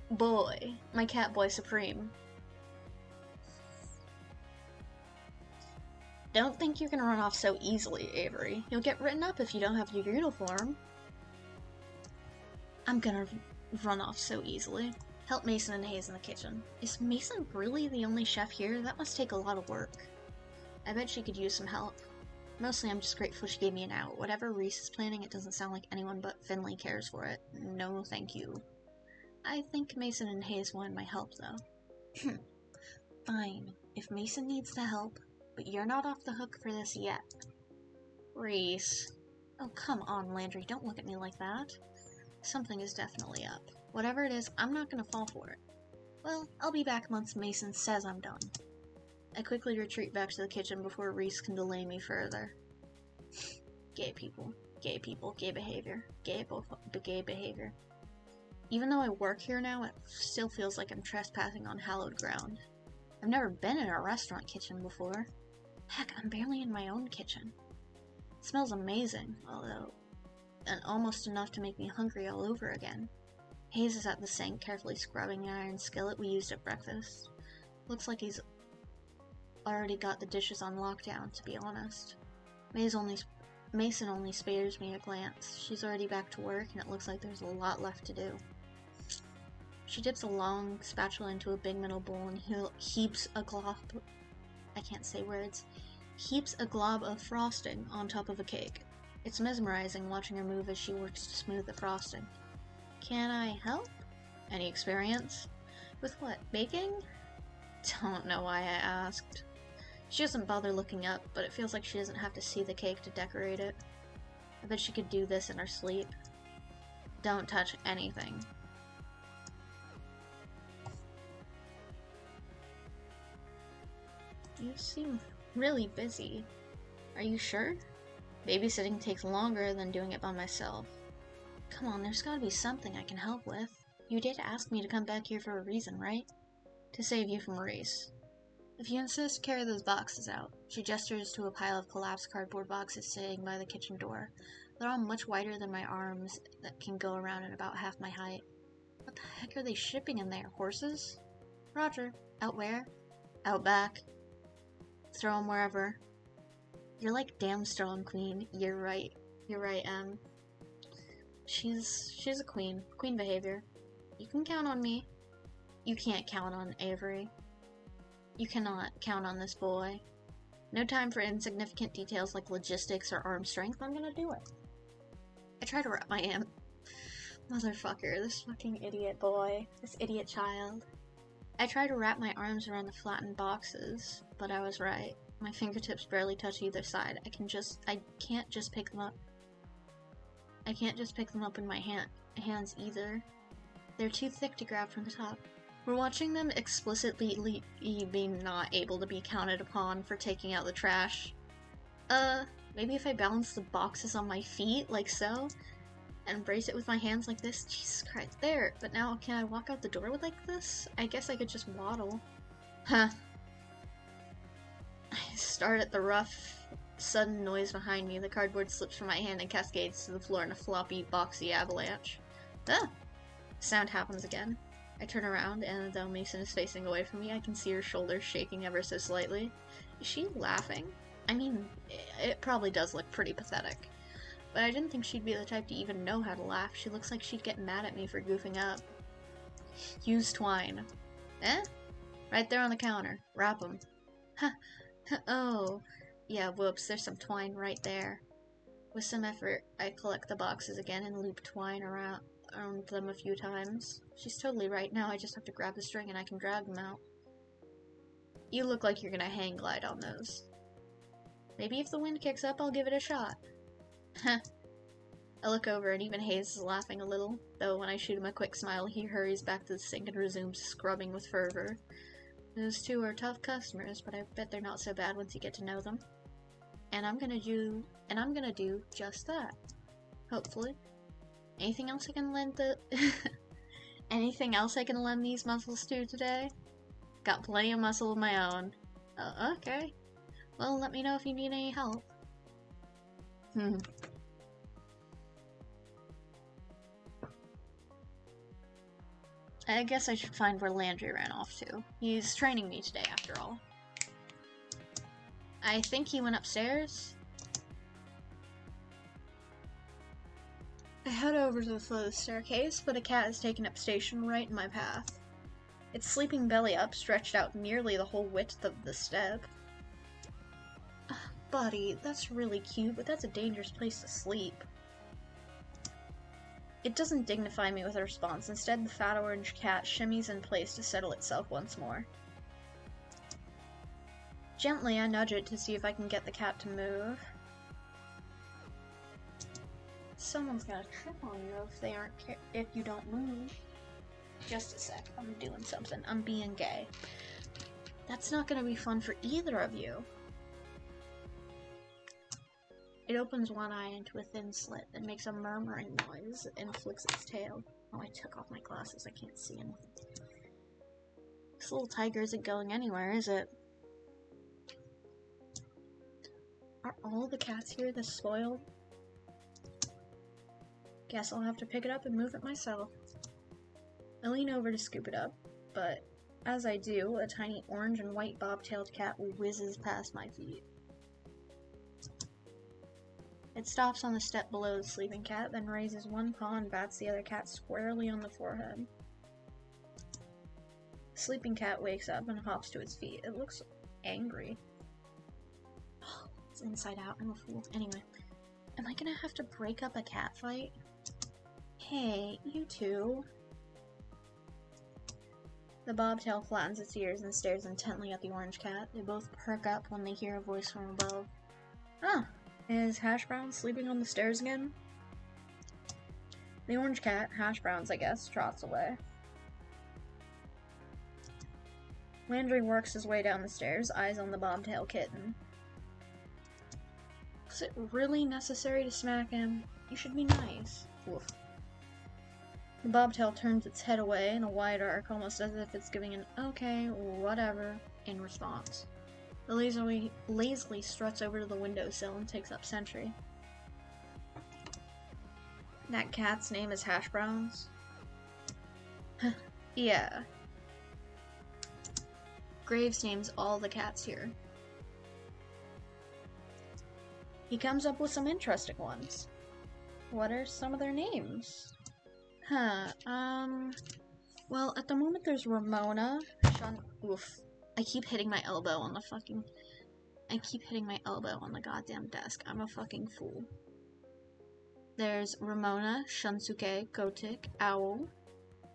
boy. My cat boy supreme. Don't think you can run off so easily, Avery. You'll get written up if you don't have your uniform. I'm gonna run off so easily. Help Mason and Hayes in the kitchen. Is Mason really the only chef here? That must take a lot of work. I bet she could use some help. Mostly I'm just grateful she gave me an out. Whatever Reese is planning, it doesn't sound like anyone but Finley cares for it. No thank you. I think Mason and Hayes wanted my help, though. Fine. If Mason needs the help, but you're not off the hook for this yet. Reese. Oh, come on, Landry. Don't look at me like that. Something is definitely up. Whatever it is, I'm not gonna fall for it. Well, I'll be back once Mason says I'm done. I quickly retreat back to the kitchen before Reese can delay me further. Gay people, gay behavior, gay behavior. Even though I work here now, it still feels like I'm trespassing on hallowed ground. I've never been in a restaurant kitchen before. Heck, I'm barely in my own kitchen. It smells amazing, although, and almost enough to make me hungry all over again. Hayes is at the sink, carefully scrubbing the iron skillet we used at breakfast. Looks like he's already got the dishes on lockdown, to be honest. Mason only spares me a glance. She's already back to work, and it looks like there's a lot left to do. She dips a long spatula into a big metal bowl and heaps a glob of frosting on top of a cake. It's mesmerizing watching her move as she works to smooth the frosting. Can I help? Any experience? With what, baking? Don't know why I asked. She doesn't bother looking up, but it feels like she doesn't have to see the cake to decorate it. I bet she could do this in her sleep. Don't touch anything. You seem really busy. Are you sure? Babysitting takes longer than doing it by myself. Come on, there's gotta be something I can help with. You did ask me to come back here for a reason, right? To save you from Reese. If you insist, carry those boxes out. She gestures to a pile of collapsed cardboard boxes sitting by the kitchen door. They're all much wider than my arms that can go around at about half my height. What the heck are they shipping in there? Horses? Roger. Out where? Out back. Throw them wherever. You're like damn strong, Queen. You're right. You're right, Em. She's a queen. Queen behavior. You can count on me. You can't count on Avery. You cannot count on this boy. No time for insignificant details like logistics or arm strength. I'm gonna do it. I try to wrap my Motherfucker, this fucking idiot boy. This idiot child. I try to wrap my arms around the flattened boxes, but I was right. My fingertips barely touch either side. I can't just pick them up. I can't just pick them up in my hands either. They're too thick to grab from the top. We're watching them explicitly being not able to be counted upon for taking out the trash. Maybe if I balance the boxes on my feet, like so, and brace it with my hands like this? Jesus Christ, there. But now, can I walk out the door with like this? I guess I could just waddle. Huh. I start at the rough, sudden noise behind me. The cardboard slips from my hand and cascades to the floor in a floppy, boxy avalanche. Ah! Sound happens again. I turn around, and though Mason is facing away from me, I can see her shoulders shaking ever so slightly. Is she laughing? I mean, it probably does look pretty pathetic. But I didn't think she'd be the type to even know how to laugh. She looks like she'd get mad at me for goofing up. Use twine. Eh? Right there on the counter. Wrap 'em. Huh. Oh. Yeah, whoops, there's some twine right there. With some effort, I collect the boxes again and loop twine around them a few times. She's totally right. Now I just have to grab the string and I can drag them out. You look like you're gonna hang glide on those. Maybe if the wind kicks up, I'll give it a shot. Heh. I look over and even Hayes is laughing a little, though when I shoot him a quick smile, he hurries back to the sink and resumes scrubbing with fervor. Those two are tough customers, but I bet they're not so bad once you get to know them. And I'm gonna do just that. Hopefully. Anything else I can lend Anything else I can lend these muscles to today? Got plenty of muscle of my own. Okay. Well, let me know if you need any help. I guess I should find where Landry ran off to. He's training me today, after all. I think he went upstairs. I head over to the foot of the staircase, but a cat has taken up station right in my path. It's sleeping belly up, stretched out nearly the whole width of the step. Buddy, that's really cute, but that's a dangerous place to sleep. It doesn't dignify me with a response. Instead, the fat orange cat shimmies in place to settle itself once more. Gently, I nudge it to see if I can get the cat to move. Someone's gonna trip on you if you don't move. Just a sec, I'm doing something. I'm being gay. That's not gonna be fun for either of you. It opens one eye into a thin slit and makes a murmuring noise and flicks its tail. Oh, I took off my glasses. I can't see anything. This little tiger isn't going anywhere, is it? Are all the cats here this spoiled? Guess I'll have to pick it up and move it myself. I lean over to scoop it up, but as I do, a tiny orange and white bob-tailed cat whizzes past my feet. It stops on the step below the sleeping cat, then raises one paw and bats the other cat squarely on the forehead. The sleeping cat wakes up and hops to its feet. It looks angry. Oh, it's inside out. I'm a fool. Anyway, am I gonna have to break up a cat fight? Hey, you two. The bobtail flattens its ears and stares intently at the orange cat. They both perk up when they hear a voice from above. Ah! Is Hash Brown sleeping on the stairs again? The orange cat, Hash Brown's I guess, trots away. Landry works his way down the stairs, eyes on the bobtail kitten. Was it really necessary to smack him? You should be nice. Woof. The bobtail turns its head away in a wide arc, almost as if it's giving an okay, whatever, in response. It lazily struts over to the windowsill and takes up sentry. That cat's name is Hash Browns? Yeah. Graves names all the cats here. He comes up with some interesting ones. What are some of their names? Well, at the moment there's Ramona, oof. I keep hitting my elbow on the goddamn desk. I'm a fucking fool. There's Ramona, Shunsuke, Gotik, Owl,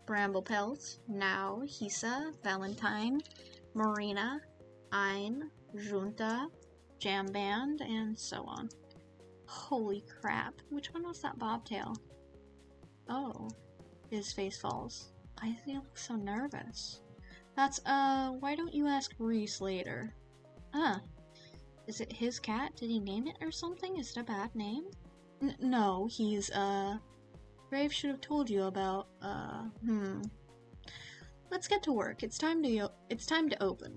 Bramblepelt, Now, Hisa, Valentine, Marina, Ein, Junta, Jam Band, and so on. Holy crap. Which one was that bobtail? Oh. His face falls. Why does he look so nervous? That's, why don't you ask Reese later? Is it his cat? Did he name it or something? Is it a bad name? No, he's, Graves should have told you about, Let's get to work. It's time to open.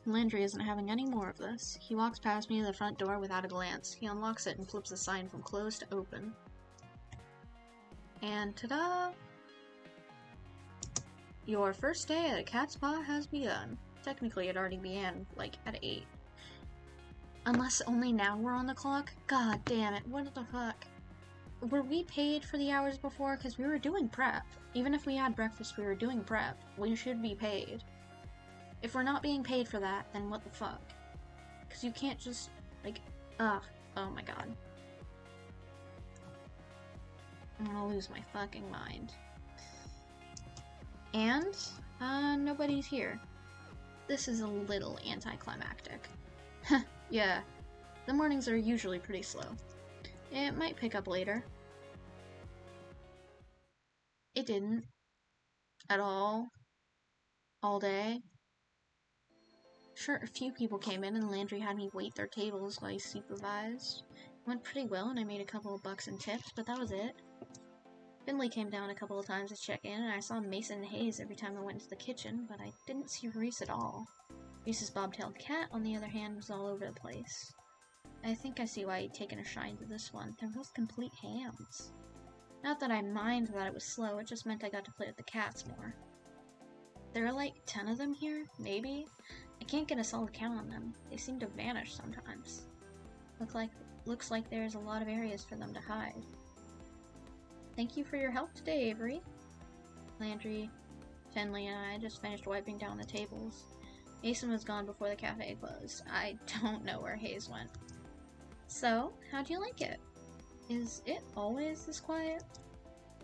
Landry isn't having any more of this. He walks past me to the front door without a glance. He unlocks it and flips the sign from closed to open. And ta-da! Your first day at a cat spa has begun. Technically, it already began, like, at 8. Unless only now we're on the clock? God damn it, what the fuck? Were we paid for the hours before? Because we were doing prep. Even if we had breakfast, we were doing prep. We should be paid. If we're not being paid for that, then what the fuck? Because you can't just, like, ugh. Oh my god. I'm gonna lose my fucking mind. And, nobody's here. This is a little anticlimactic. Yeah, the mornings are usually pretty slow. It might pick up later. It didn't. At all. All day. Sure, a few people came in and Landry had me wait their tables while he supervised. It went pretty well and I made a couple of bucks in tips, but that was it. Finley came down a couple of times to check in, and I saw Mason and Hayes every time I went into the kitchen, but I didn't see Reese at all. Reese's bobtailed cat, on the other hand, was all over the place. I think I see why he'd taken a shine to this one. They're both complete hams. Not that I mind that it was slow, it just meant I got to play with the cats more. There are like 10 of them here, maybe? I can't get a solid count on them. They seem to vanish sometimes. Looks like there's a lot of areas for them to hide. Thank you for your help today, Avery. Landry, Finley, and I just finished wiping down the tables. Mason was gone before the cafe closed. I don't know where Hayes went. So, how'd you like it? Is it always this quiet?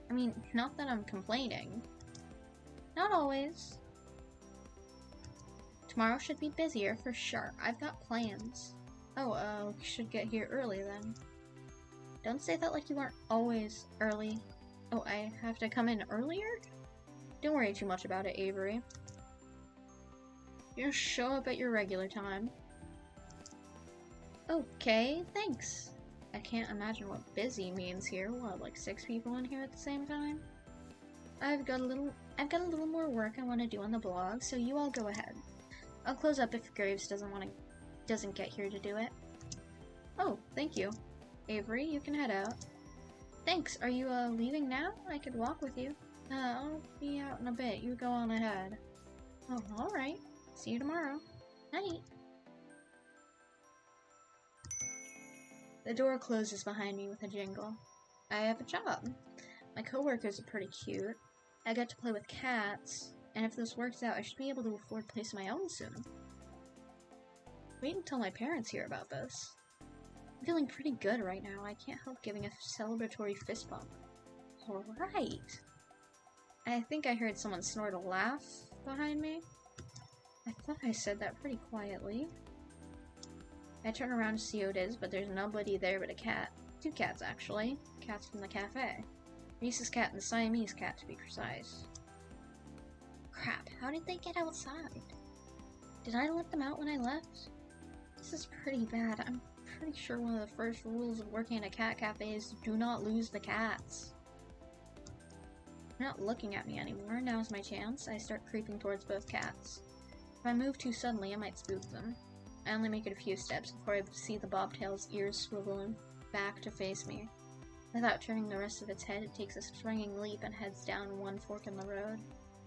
I mean, not that I'm complaining. Not always. Tomorrow should be busier for sure. I've got plans. Oh, we should get here early then. Don't say that like you aren't always early. Oh, I have to come in earlier? Don't worry too much about it, Avery. Just show up at your regular time. Okay, thanks. I can't imagine what busy means here. What, like 6 people in here at the same time? I've got a little more work I want to do on the blog, so you all go ahead. I'll close up if Graves doesn't get here to do it. Oh, thank you. Avery, you can head out. Thanks. Are you leaving now? I could walk with you. I'll be out in a bit. You go on ahead. Oh, alright. See you tomorrow. Night. The door closes behind me with a jingle. I have a job. My coworkers are pretty cute. I get to play with cats, and if this works out, I should be able to afford a place of my own soon. Wait until my parents hear about this. I'm feeling pretty good right now. I can't help giving a celebratory fist bump. Alright. I think I heard someone snort a laugh behind me. I thought I said that pretty quietly. I turn around to see who it is, but there's nobody there but a cat. 2 cats, actually. Cats from the cafe. Reese's cat and the Siamese cat, to be precise. Crap, how did they get outside? Did I let them out when I left? This is pretty bad. I'm pretty sure one of the first rules of working at a cat cafe is do not lose the cats. They're not looking at me anymore. Now's my chance. I start creeping towards both cats. If I move too suddenly, I might spook them. I only make it a few steps before I see the bobtail's ears swiveling back to face me. Without turning the rest of its head, it takes a swinging leap and heads down one fork in the road.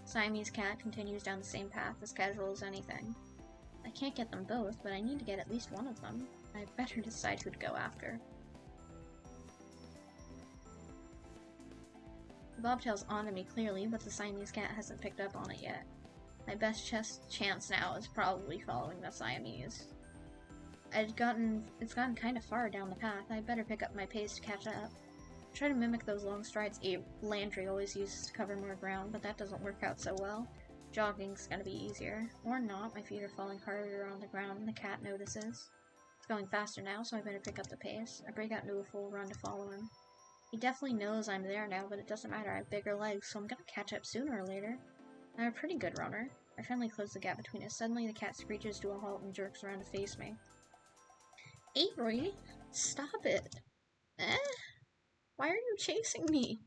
Siamese cat continues down the same path, as casual as anything. I can't get them both, but I need to get at least one of them. I better decide who to go after. The bobtail's onto me clearly, but the Siamese cat hasn't picked up on it yet. My best chance now is probably following the Siamese. It's gotten kind of far down the path. I better pick up my pace to catch up. Try to mimic those long strides Landry always uses to cover more ground, but that doesn't work out so well. Jogging's gonna be easier. Or not, my feet are falling harder on the ground and the cat notices. It's going faster now, so I better pick up the pace. I break out into a full run to follow him. He definitely knows I'm there now, but it doesn't matter. I have bigger legs, so I'm gonna catch up sooner or later. I'm a pretty good runner. I finally close the gap between us. Suddenly, the cat screeches to a halt and jerks around to face me. Avery, stop it. Why are you chasing me?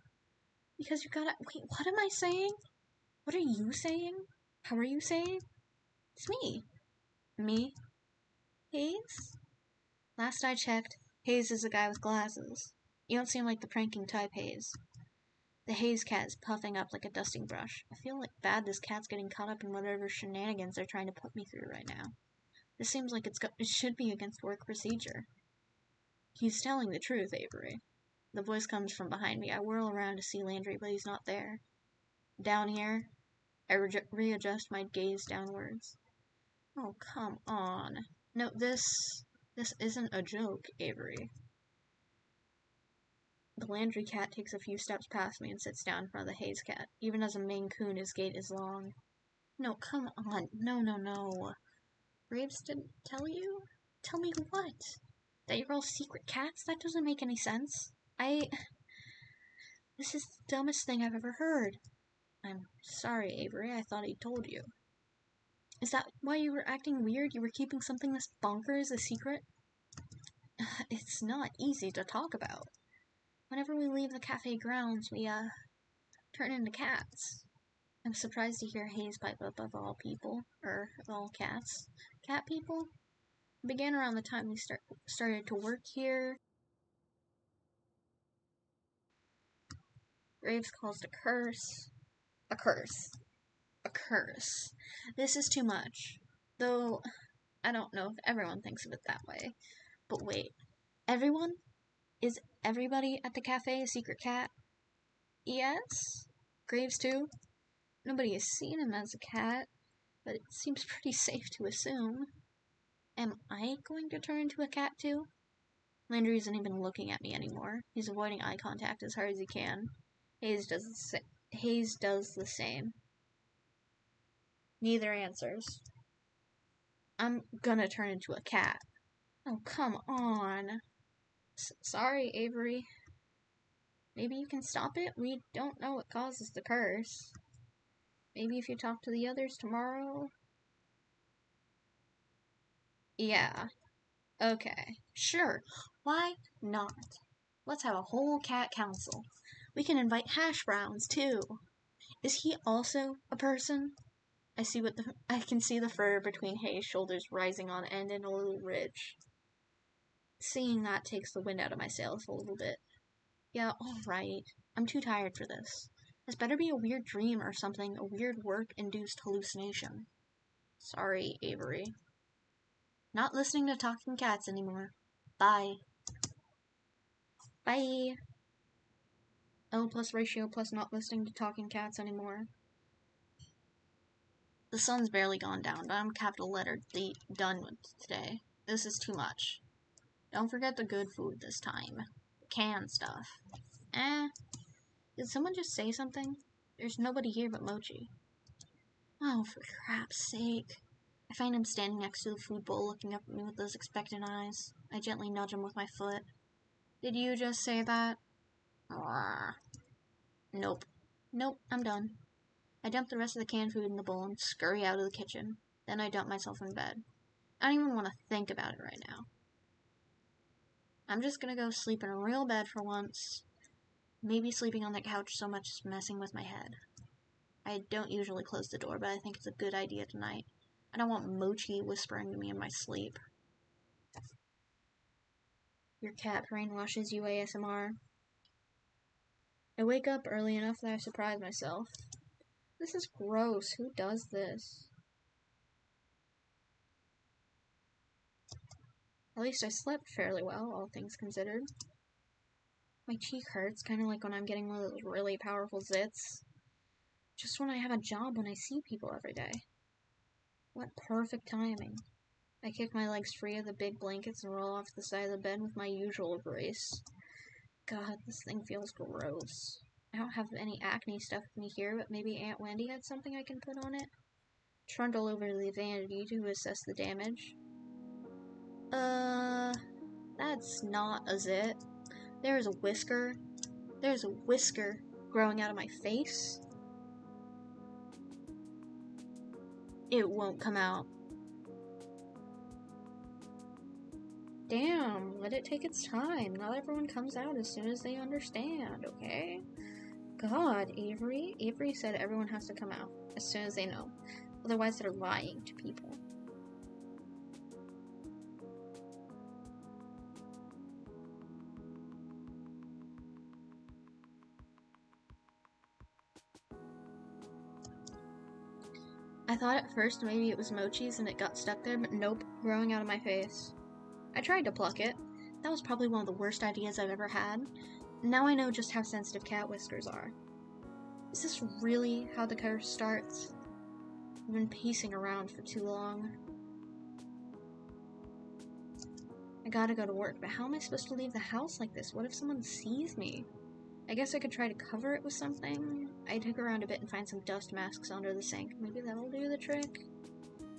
Because you gotta— Wait, what am I saying? What are you saying? How are you saying? It's me. Me? Hayes? Last I checked, Hayes is a guy with glasses. You don't seem like the pranking type, Hayes. The Hayes cat is puffing up like a dusting brush. I feel like bad this cat's getting caught up in whatever shenanigans they're trying to put me through right now. This seems like it should be against work procedure. He's telling the truth, Avery. The voice comes from behind me. I whirl around to see Landry, but he's not there. Down here, I readjust my gaze downwards. Oh, come on. No, this isn't a joke, Avery. The Landry cat takes a few steps past me and sits down in front of the Hayes cat. Even as a Maine Coon, his gait is long. No, come on. No. Graves didn't tell you? Tell me what? That you're all secret cats? That doesn't make any sense. This is the dumbest thing I've ever heard. I'm sorry, Avery. I thought he told you. Is that why you were acting weird? You were keeping something this bonkers a secret? It's not easy to talk about. Whenever we leave the cafe grounds, we, turn into cats. I'm surprised to hear Hayes pipe up of all people, of all cats. Cat people? It began around the time we started to work here. Graves calls it a curse. A curse. A curse. This is too much. Though, I don't know if everyone thinks of it that way. But wait. Everyone? Is everybody at the cafe a secret cat? Yes? Graves too? Nobody has seen him as a cat, but it seems pretty safe to assume. Am I going to turn into a cat too? Landry isn't even looking at me anymore. He's avoiding eye contact as hard as he can. Hayes does the same. Neither answers. I'm gonna turn into a cat. Oh, come on. Sorry, Avery. Maybe you can stop it? We don't know what causes the curse. Maybe if you talk to the others tomorrow? Yeah. Okay. Sure. Why not? Let's have a whole cat council. We can invite Hash Browns, too. Is he also a person? I can see the fur between Hayes' shoulders rising on end in a little ridge. Seeing that takes the wind out of my sails a little bit. Yeah, alright. I'm too tired for this. This better be a weird dream or something, a weird work-induced hallucination. Sorry, Avery. Not listening to talking cats anymore. Bye. Bye. L plus ratio plus not listening to talking cats anymore. The sun's barely gone down, but I'm capital letter D done with today. This is too much. Don't forget the good food this time. Canned stuff. Did someone just say something? There's nobody here but Mochi. Oh, for crap's sake. I find him standing next to the food bowl looking up at me with those expectant eyes. I gently nudge him with my foot. Did you just say that? Nope. Nope, I'm done. I dump the rest of the canned food in the bowl and scurry out of the kitchen. Then I dump myself in bed. I don't even want to think about it right now. I'm just gonna go sleep in a real bed for once. Maybe sleeping on the couch so much is messing with my head. I don't usually close the door, but I think it's a good idea tonight. I don't want Mochi whispering to me in my sleep. Your cat brainwashes you, ASMR.
I wake up early enough that I surprise myself. This is gross. Who does this? At least I slept fairly well, all things considered. My cheek hurts, kind of like when I'm getting one of those really powerful zits. Just when I have a job when I see people every day. What perfect timing. I kick my legs free of the big blankets and roll off the side of the bed with my usual grace. God, this thing feels gross. I don't have any acne stuff with me here, but maybe Aunt Wendy had something I can put on it? Trundle over to the vanity to assess the damage. That's not a zit. There's a whisker. There's a whisker growing out of my face. It won't come out. Damn, let it take its time. Not everyone comes out as soon as they understand, okay? God, Avery. Avery said everyone has to come out as soon as they know. Otherwise, they're lying to people. I thought at first maybe it was Mochi's and it got stuck there, but nope, growing out of my face. I tried to pluck it. That was probably one of the worst ideas I've ever had. Now I know just how sensitive cat whiskers are. Is this really how the curse starts? I've been pacing around for too long. I gotta go to work, but how am I supposed to leave the house like this? What if someone sees me? I guess I could try to cover it with something. I dig around a bit and find some dust masks under the sink. Maybe that'll do the trick?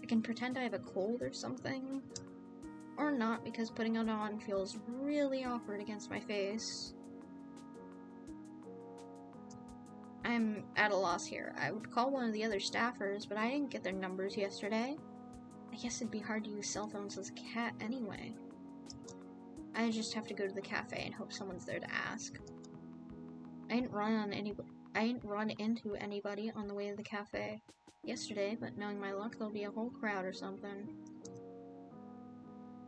I can pretend I have a cold or something. Or not, because putting it on feels really awkward against my face. I'm at a loss here. I would call one of the other staffers, but I didn't get their numbers yesterday. I guess it'd be hard to use cell phones as a cat anyway. I just have to go to the cafe and hope someone's there to ask. I didn't run into anybody on the way to the cafe yesterday, but knowing my luck, there'll be a whole crowd or something.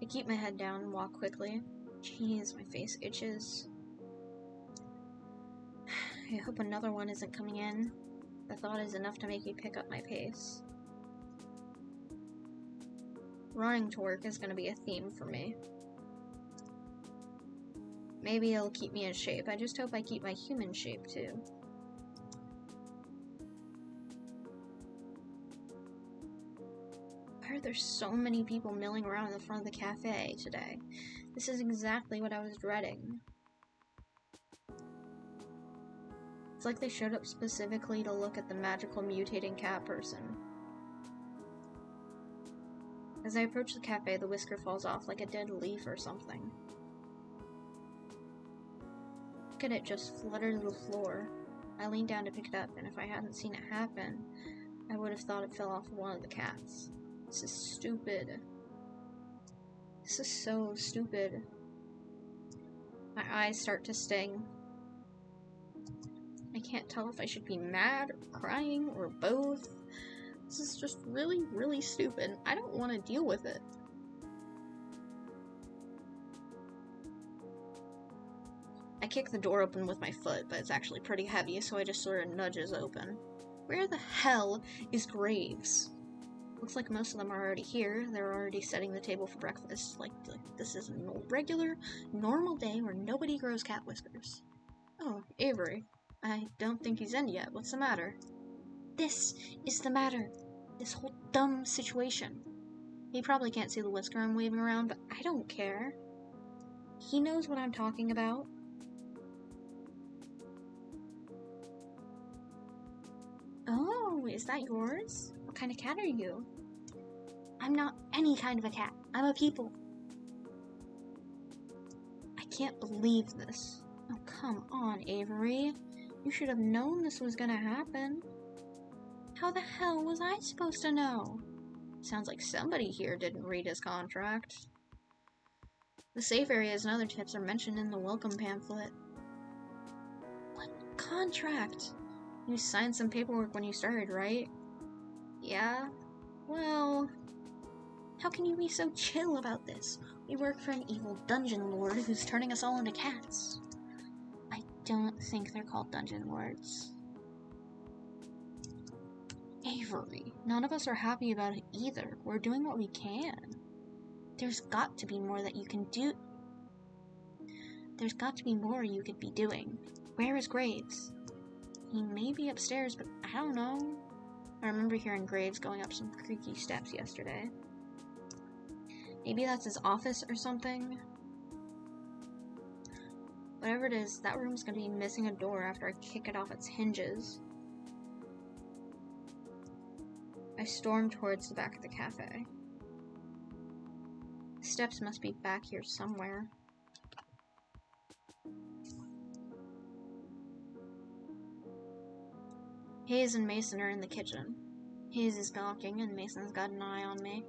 I keep my head down and walk quickly. Jeez, my face itches. I hope another one isn't coming in. The thought is enough to make me pick up my pace. Running to work is going to be a theme for me. Maybe it'll keep me in shape. I just hope I keep my human shape, too. Why are there so many people milling around in the front of the cafe today? This is exactly what I was dreading. It's like they showed up specifically to look at the magical mutating cat person. As I approach the cafe, the whisker falls off like a dead leaf or something. Look at it just flutter to the floor. I leaned down to pick it up, and if I hadn't seen it happen, I would have thought it fell off of one of the cats. This is stupid. This is so stupid. My eyes start to sting. I can't tell if I should be mad or crying or both. This is just really, really stupid. I don't want to deal with it. I kick the door open with my foot, but it's actually pretty heavy, so I just sort of nudges open. Where the hell is Graves? Looks like most of them are already here. They're already setting the table for breakfast. Like this is a regular, normal day where nobody grows cat whiskers. Oh, Avery. I don't think he's in yet. What's the matter? This is the matter. This whole dumb situation. He probably can't see the whisker I'm waving around, but I don't care. He knows what I'm talking about. Oh, is that yours? What kind of cat are you? I'm not any kind of a cat. I'm a people. I can't believe this. Oh, come on, Avery. You should have known this was gonna happen. How the hell was I supposed to know? Sounds like somebody here didn't read his contract. The safe areas and other tips are mentioned in the welcome pamphlet. What contract? You signed some paperwork when you started, right? Yeah? Well, how can you be so chill about this? We work for an evil dungeon lord who's turning us all into cats. I
don't think they're called dungeon words. Avery, none of us are happy about it either. We're doing what we can. There's got to be more that you can do. There's got to be more you could be doing. Where is Graves? He may be upstairs, but I don't know. I remember hearing Graves going up some creaky steps yesterday. Maybe that's his office or something. Whatever it is, that room's gonna be missing a door after I kick it off its hinges. I storm towards the back of the cafe. The steps must be back here somewhere. Hayes and Mason are in the kitchen. Hayes is gawking and Mason's got an eye on me.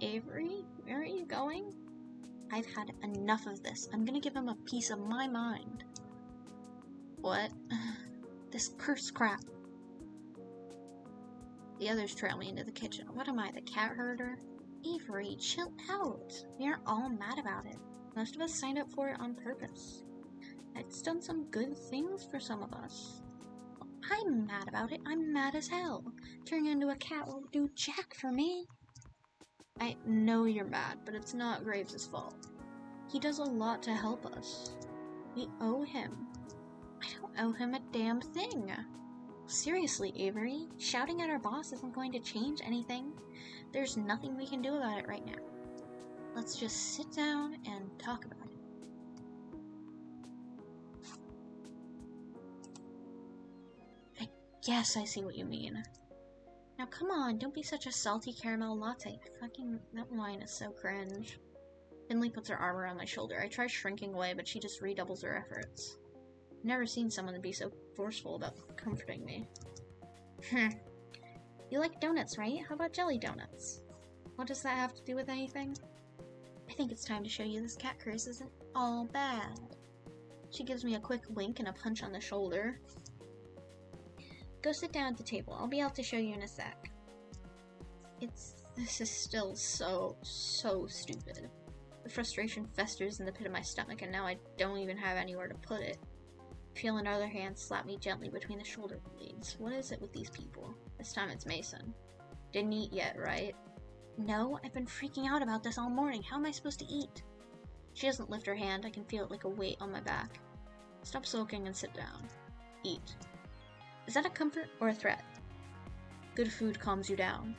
Avery, where are you going? I've had enough of this. I'm gonna give him a piece of my mind. What? This cursed crap. The others trail me into the kitchen. What am I, the cat herder? Avery, chill out. We aren't all mad about it. Most of us signed up for it on purpose. It's done some good things for some of us. I'm mad about it. I'm mad as hell. Turning into a cat won't do jack for me. I know you're mad, but it's not Graves' fault. He does a lot to help us. We owe him. I don't owe him a damn thing. Seriously, Avery, shouting at our boss isn't going to change anything. There's nothing we can do about it right now. Let's just sit down and talk about it. Yes, I see what you mean. Now come on, don't be such a salty caramel latte. That wine is so cringe. Finley puts her arm around my shoulder. I try shrinking away, but she just redoubles her efforts. I've never seen someone be so forceful about comforting me. You like donuts, right? How about jelly donuts? What does that have to do with anything? I think it's time to show you this cat curse isn't all bad. She gives me a quick wink and a punch on the shoulder. Go sit down at the table. I'll be out to show you in a sec. This is still so stupid. The frustration festers in the pit of my stomach, and now I don't even have anywhere to put it. I feel another hand slap me gently between the shoulder blades. What is it with these people? This time it's Mason. Didn't eat yet, right? No, I've been freaking out about this all morning. How am I supposed to eat? She doesn't lift her hand. I can feel it like a weight on my back. Stop sulking and sit down. Eat. Is that a comfort or a threat? Good food calms you down.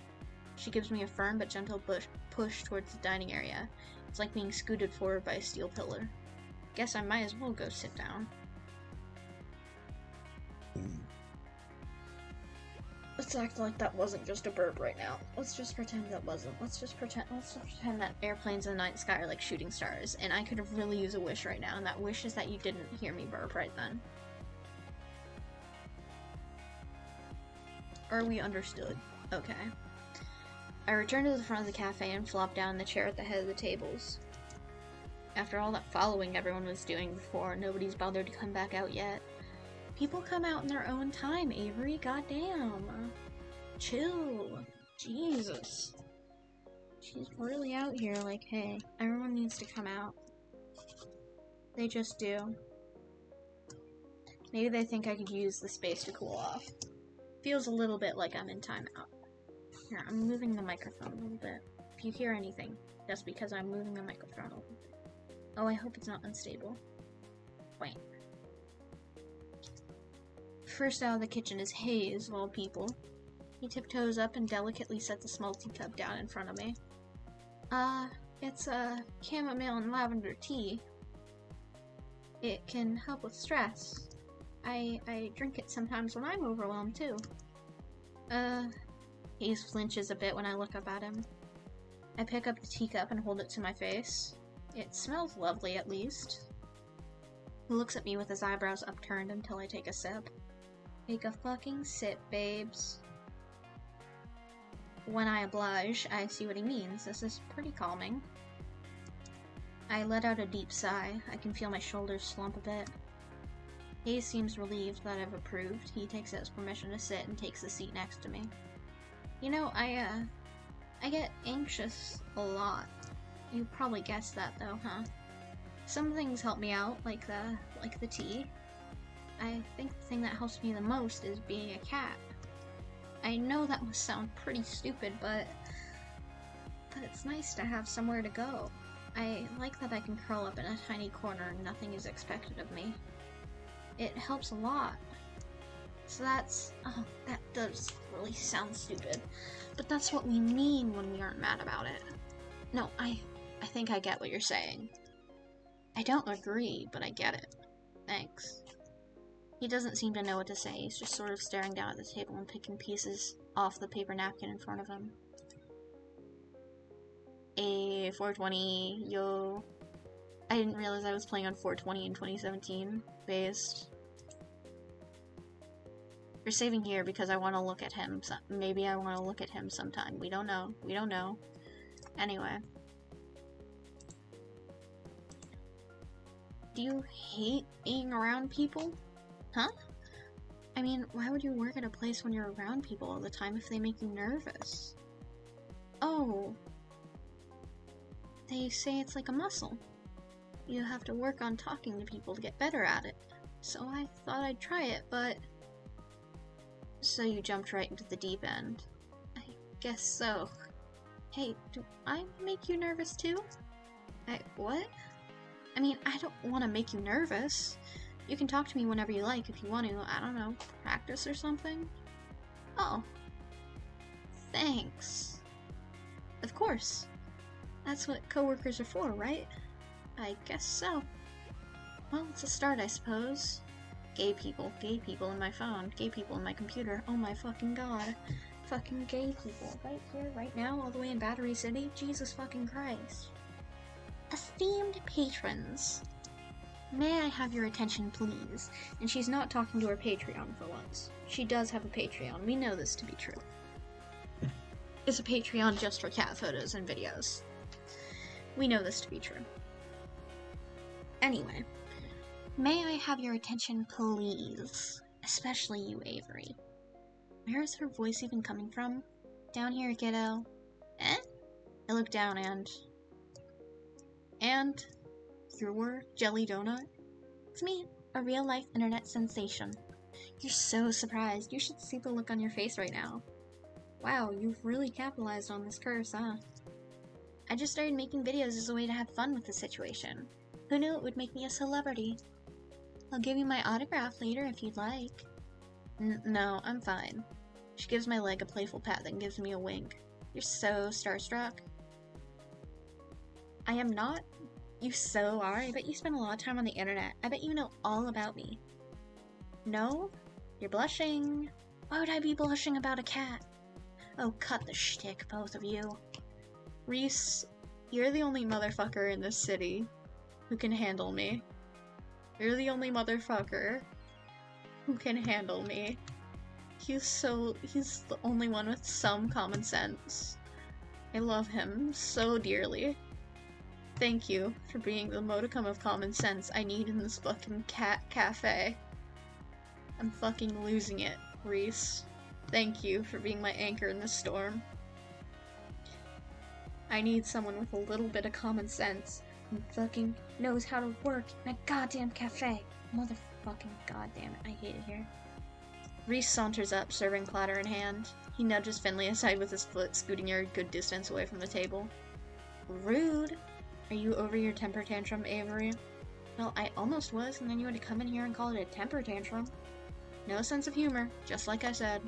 She gives me a firm but gentle push towards the dining area. It's like being scooted forward by a steel pillar. Guess I might as well go sit down. Let's act like that wasn't just a burp right now. Let's just pretend that wasn't. Let's just pretend that airplanes in the night sky are like shooting stars, and I could really use a wish right now, and that wish is that you didn't hear me burp right then. Or we understood. Okay. I return to the front of the cafe and flop down in the chair at the head of the tables. After all that following everyone was doing before, nobody's bothered to come back out yet. People come out in their own time, Avery. Goddamn. Chill. Jesus. She's really out here like, hey, everyone needs to come out. They just do. Maybe they think I could use the space to cool off. Feels a little bit like I'm in timeout. Here, I'm moving the microphone a little bit. If you hear anything, that's because I'm moving the microphone a little bit. Oh, I hope it's not unstable. Wait. First out of the kitchen is Hayes, of all people. He tiptoes up and delicately sets a small teacup down in front of me. It's a chamomile and lavender tea. It can help with stress. I drink it sometimes when I'm overwhelmed, too. Hayes flinches a bit when I look up at him. I pick up the teacup and hold it to my face. It smells lovely, at least. He looks at me with his eyebrows upturned until I take a sip. Take a fucking sip, babes. When I oblige, I see what he means. This is pretty calming. I let out a deep sigh. I can feel my shoulders slump a bit. Hayes seems relieved that I've approved. He takes it as permission to sit and takes the seat next to me. You know, I get anxious a lot. You probably guessed that though, huh? Some things help me out, like the tea. I think the thing that helps me the most is being a cat. I know that must sound pretty stupid, but it's nice to have somewhere to go. I like that I can curl up in a tiny corner and nothing is expected of me. It helps a lot. So that's, oh, that does really sound stupid, but that's what we mean when we aren't mad about it. No, I think I get what you're saying. I don't agree, but I get it. Thanks. He doesn't seem to know what to say. He's just sort of staring down at the table and picking pieces off the paper napkin in front of him. A 420, yo. I didn't realize I was playing on 420 in 2017, based. We're saving here because I want to look at him. Maybe I want to look at him sometime. We don't know. We don't know. Anyway. Do you hate being around people? Huh? I mean, why would you work at a place when you're around people all the time if they make you nervous? Oh. They say it's like a muscle. You have to work on talking to people to get better at it. So I thought I'd try it, but... So you jumped right into the deep end. I guess so. Hey, do I make you nervous too? What? I mean, I don't want to make you nervous. You can talk to me whenever you like if you want to, I don't know, practice or something? Oh. Thanks. Of course. That's what coworkers are for, right? I guess so. Well, it's a start, I suppose. Gay people in my phone, gay people in my computer. Oh my fucking god. Fucking gay people. Right here, right now, all the way in Battery City? Jesus fucking Christ. Esteemed patrons, may I have your attention, please? And she's not talking to her Patreon for once. She does have a Patreon. We know this to be true. It's a Patreon just for cat photos and videos. We know this to be true. Anyway, may I have your attention, please? Especially you, Avery. Where is her voice even coming from? Down here, kiddo. Eh? I look down and your jelly donut? It's me, a real-life internet sensation. You're so surprised. You should see the look on your face right now. Wow, you've really capitalized on this curse, huh? I just started making videos as a way to have fun with the situation. Who knew it would make me a celebrity? I'll give you my autograph later if you'd like. No, I'm fine. She gives my leg a playful pat, then gives me a wink. You're so starstruck. I am not? You so are. I bet you spend a lot of time on the internet. I bet you know all about me. No? You're blushing. Why would I be blushing about a cat? Oh, cut the shtick, both of you. Reese, you're the only motherfucker in this city who can handle me. You're the only motherfucker who can handle me. He's the only one with some common sense. I love him so dearly. Thank you for being the modicum of common sense I need in this fucking cat cafe. I'm fucking losing it, Reese. Thank you for being my anchor in the storm. I need someone with a little bit of common sense who fucking knows how to work in a goddamn cafe. Motherfucking goddamn it, I hate it here. Reese saunters up, serving platter in hand. He nudges Finley aside with his foot, scooting her a good distance away from the table. Rude! Are you over your temper tantrum, Avery? Well, I almost was, and then you had to come in here and call it a temper tantrum. No sense of humor, just like I said.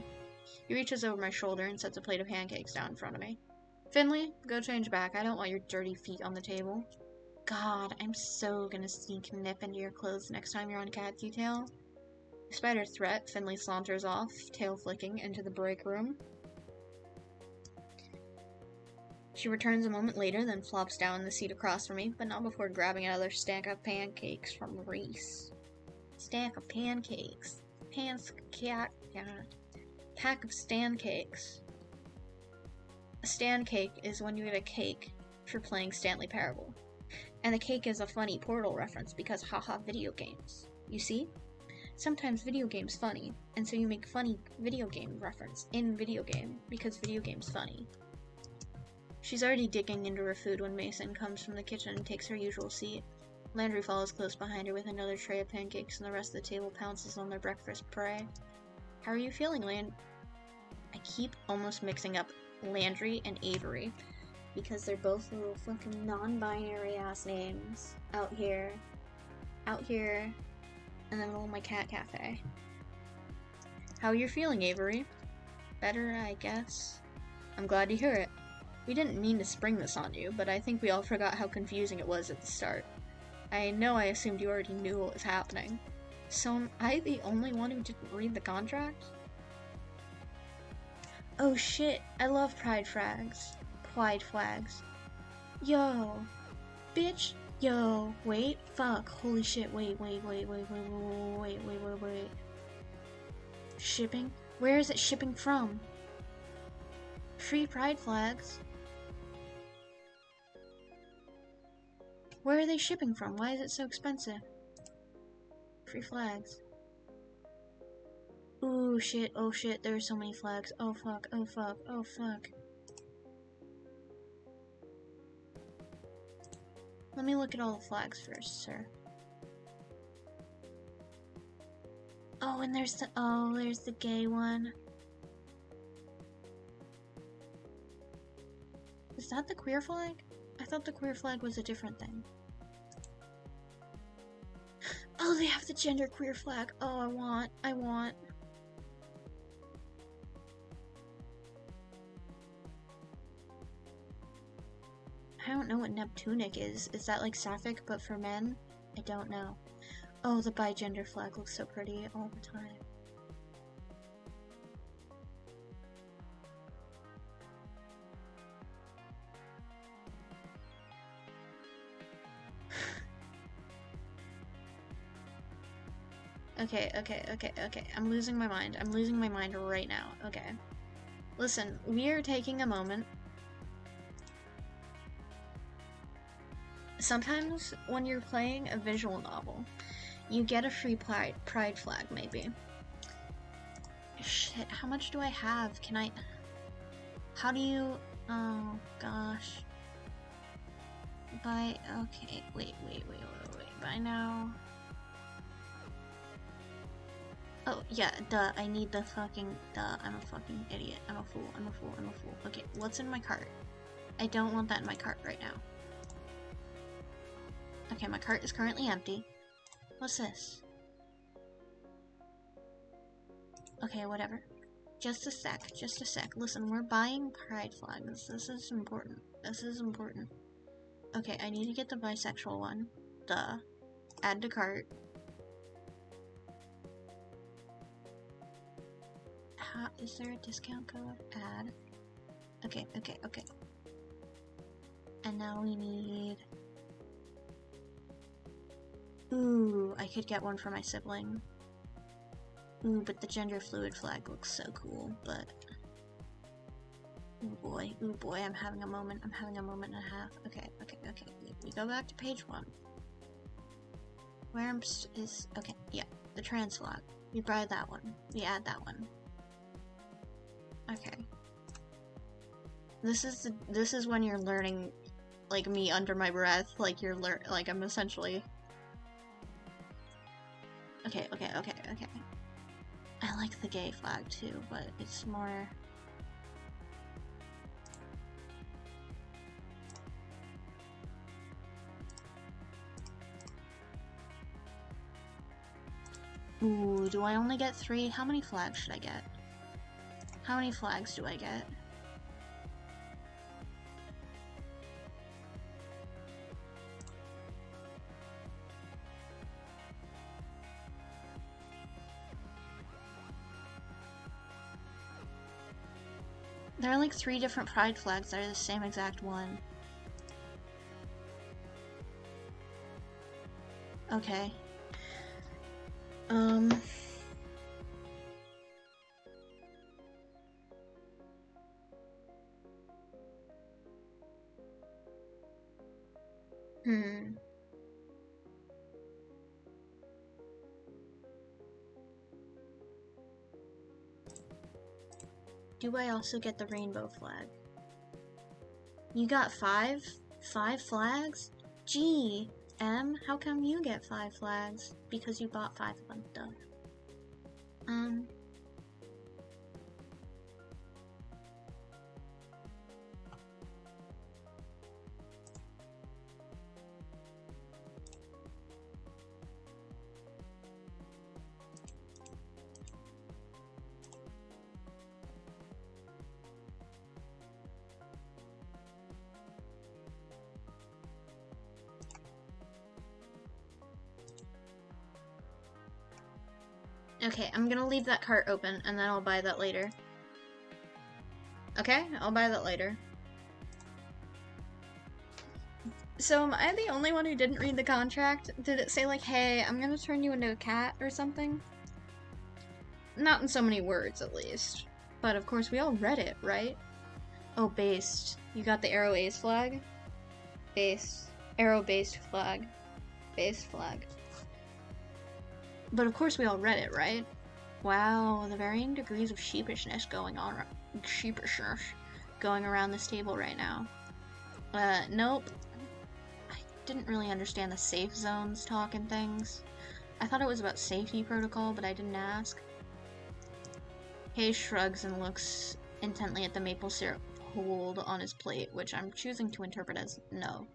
He reaches over my shoulder and sets a plate of pancakes down in front of me. Finley, go change back. I don't want your dirty feet on the table. God, I'm so gonna sneak nip into your clothes next time you're on cat detail. Despite her threat, Finley saunters off, tail flicking, into the break room. She returns a moment later, then flops down in the seat across from me, but not before grabbing another stack of pancakes from Reese. Stack of pancakes. Pack of stand cakes. A stand cake is when you get a cake for playing Stanley Parable. And the cake is a funny Portal reference because haha video games. You see? Sometimes video game's funny, and so you make funny video game reference in video game because video game's funny. She's already digging into her food when Mason comes from the kitchen and takes her usual seat. Landry follows close behind her with another tray of pancakes, and the rest of the table pounces on their breakfast prey. How are you feeling, I keep almost mixing up Landry and Avery, because they're both little fucking non-binary ass names. Out here, and then little my cat cafe. How are you feeling, Avery? Better, I guess. I'm glad to hear it. We didn't mean to spring this on you, but I think we all forgot how confusing it was at the start. I know I assumed you already knew what was happening. So am I the only one who didn't read the contract? Oh shit, I love pride flags. Yo, bitch, yo, wait, fuck, holy shit, wait. Shipping? Where is it shipping from? Free pride flags? Where are they shipping from? Why is it so expensive? Free flags. Ooh, shit, oh shit, there are so many flags. Oh fuck. Let me look at all the flags first, sir. Oh, and there's the gay one. Is that the queer flag? I thought the queer flag was a different thing. Oh, they have the gender queer flag. Oh, I want. I don't know what Neptunic is. Is that like Sapphic but for men? I don't know. Oh, the bi-gender flag looks so pretty all the time. Okay. I'm losing my mind. I'm losing my mind right now. Okay. Listen, we are taking a moment. Sometimes when you're playing a visual novel, you get a free pride flag, maybe. Shit, how much do I have? How do you... Oh, gosh. Okay, wait. By now... Oh, yeah, duh, I need the fucking... Duh, I'm a fucking idiot. I'm a fool. Okay, what's in my cart? I don't want that in my cart right now. Okay, my cart is currently empty. What's this? Okay, whatever. Just a sec. Listen, we're buying pride flags. This is important. Okay, I need to get the bisexual one. Duh. Add to cart. Is there a discount code? Add. Okay. And now we need... Ooh, I could get one for my sibling. Ooh, but the gender fluid flag looks so cool, but... Ooh boy, I'm having a moment and a half. Okay. We go back to page 1. Where is... Okay, yeah, the trans flag. We buy that one. We add that one. Okay. This is when you're learning, like, me under my breath, like like I'm essentially... Okay. I like the gay flag too, but it's more... Ooh, do I only get 3? How many flags should I get? How many flags do I get? There are like 3 different pride flags that are the same exact one. Okay. Do I also get the rainbow flag? You got 5? 5 flags? Gee, M, how come you get 5 flags? Because you bought 5 of them, duh. Okay, I'm gonna leave that cart open, and then I'll buy that later. Okay, I'll buy that later. So am I the only one who didn't read the contract? Did it say like, hey, I'm gonna turn you into a cat or something? Not in so many words, at least. But of course we all read it, right? Oh, based. You got the arrow ace flag? Base. Arrow based flag. Base flag. But of course we all read it, right? Wow, the varying degrees of sheepishness going around this table right now. Nope. I didn't really understand the safe zones talk and things. I thought it was about safety protocol, but I didn't ask. Hayes shrugs and looks intently at the maple syrup hold on his plate, which I'm choosing to interpret as no.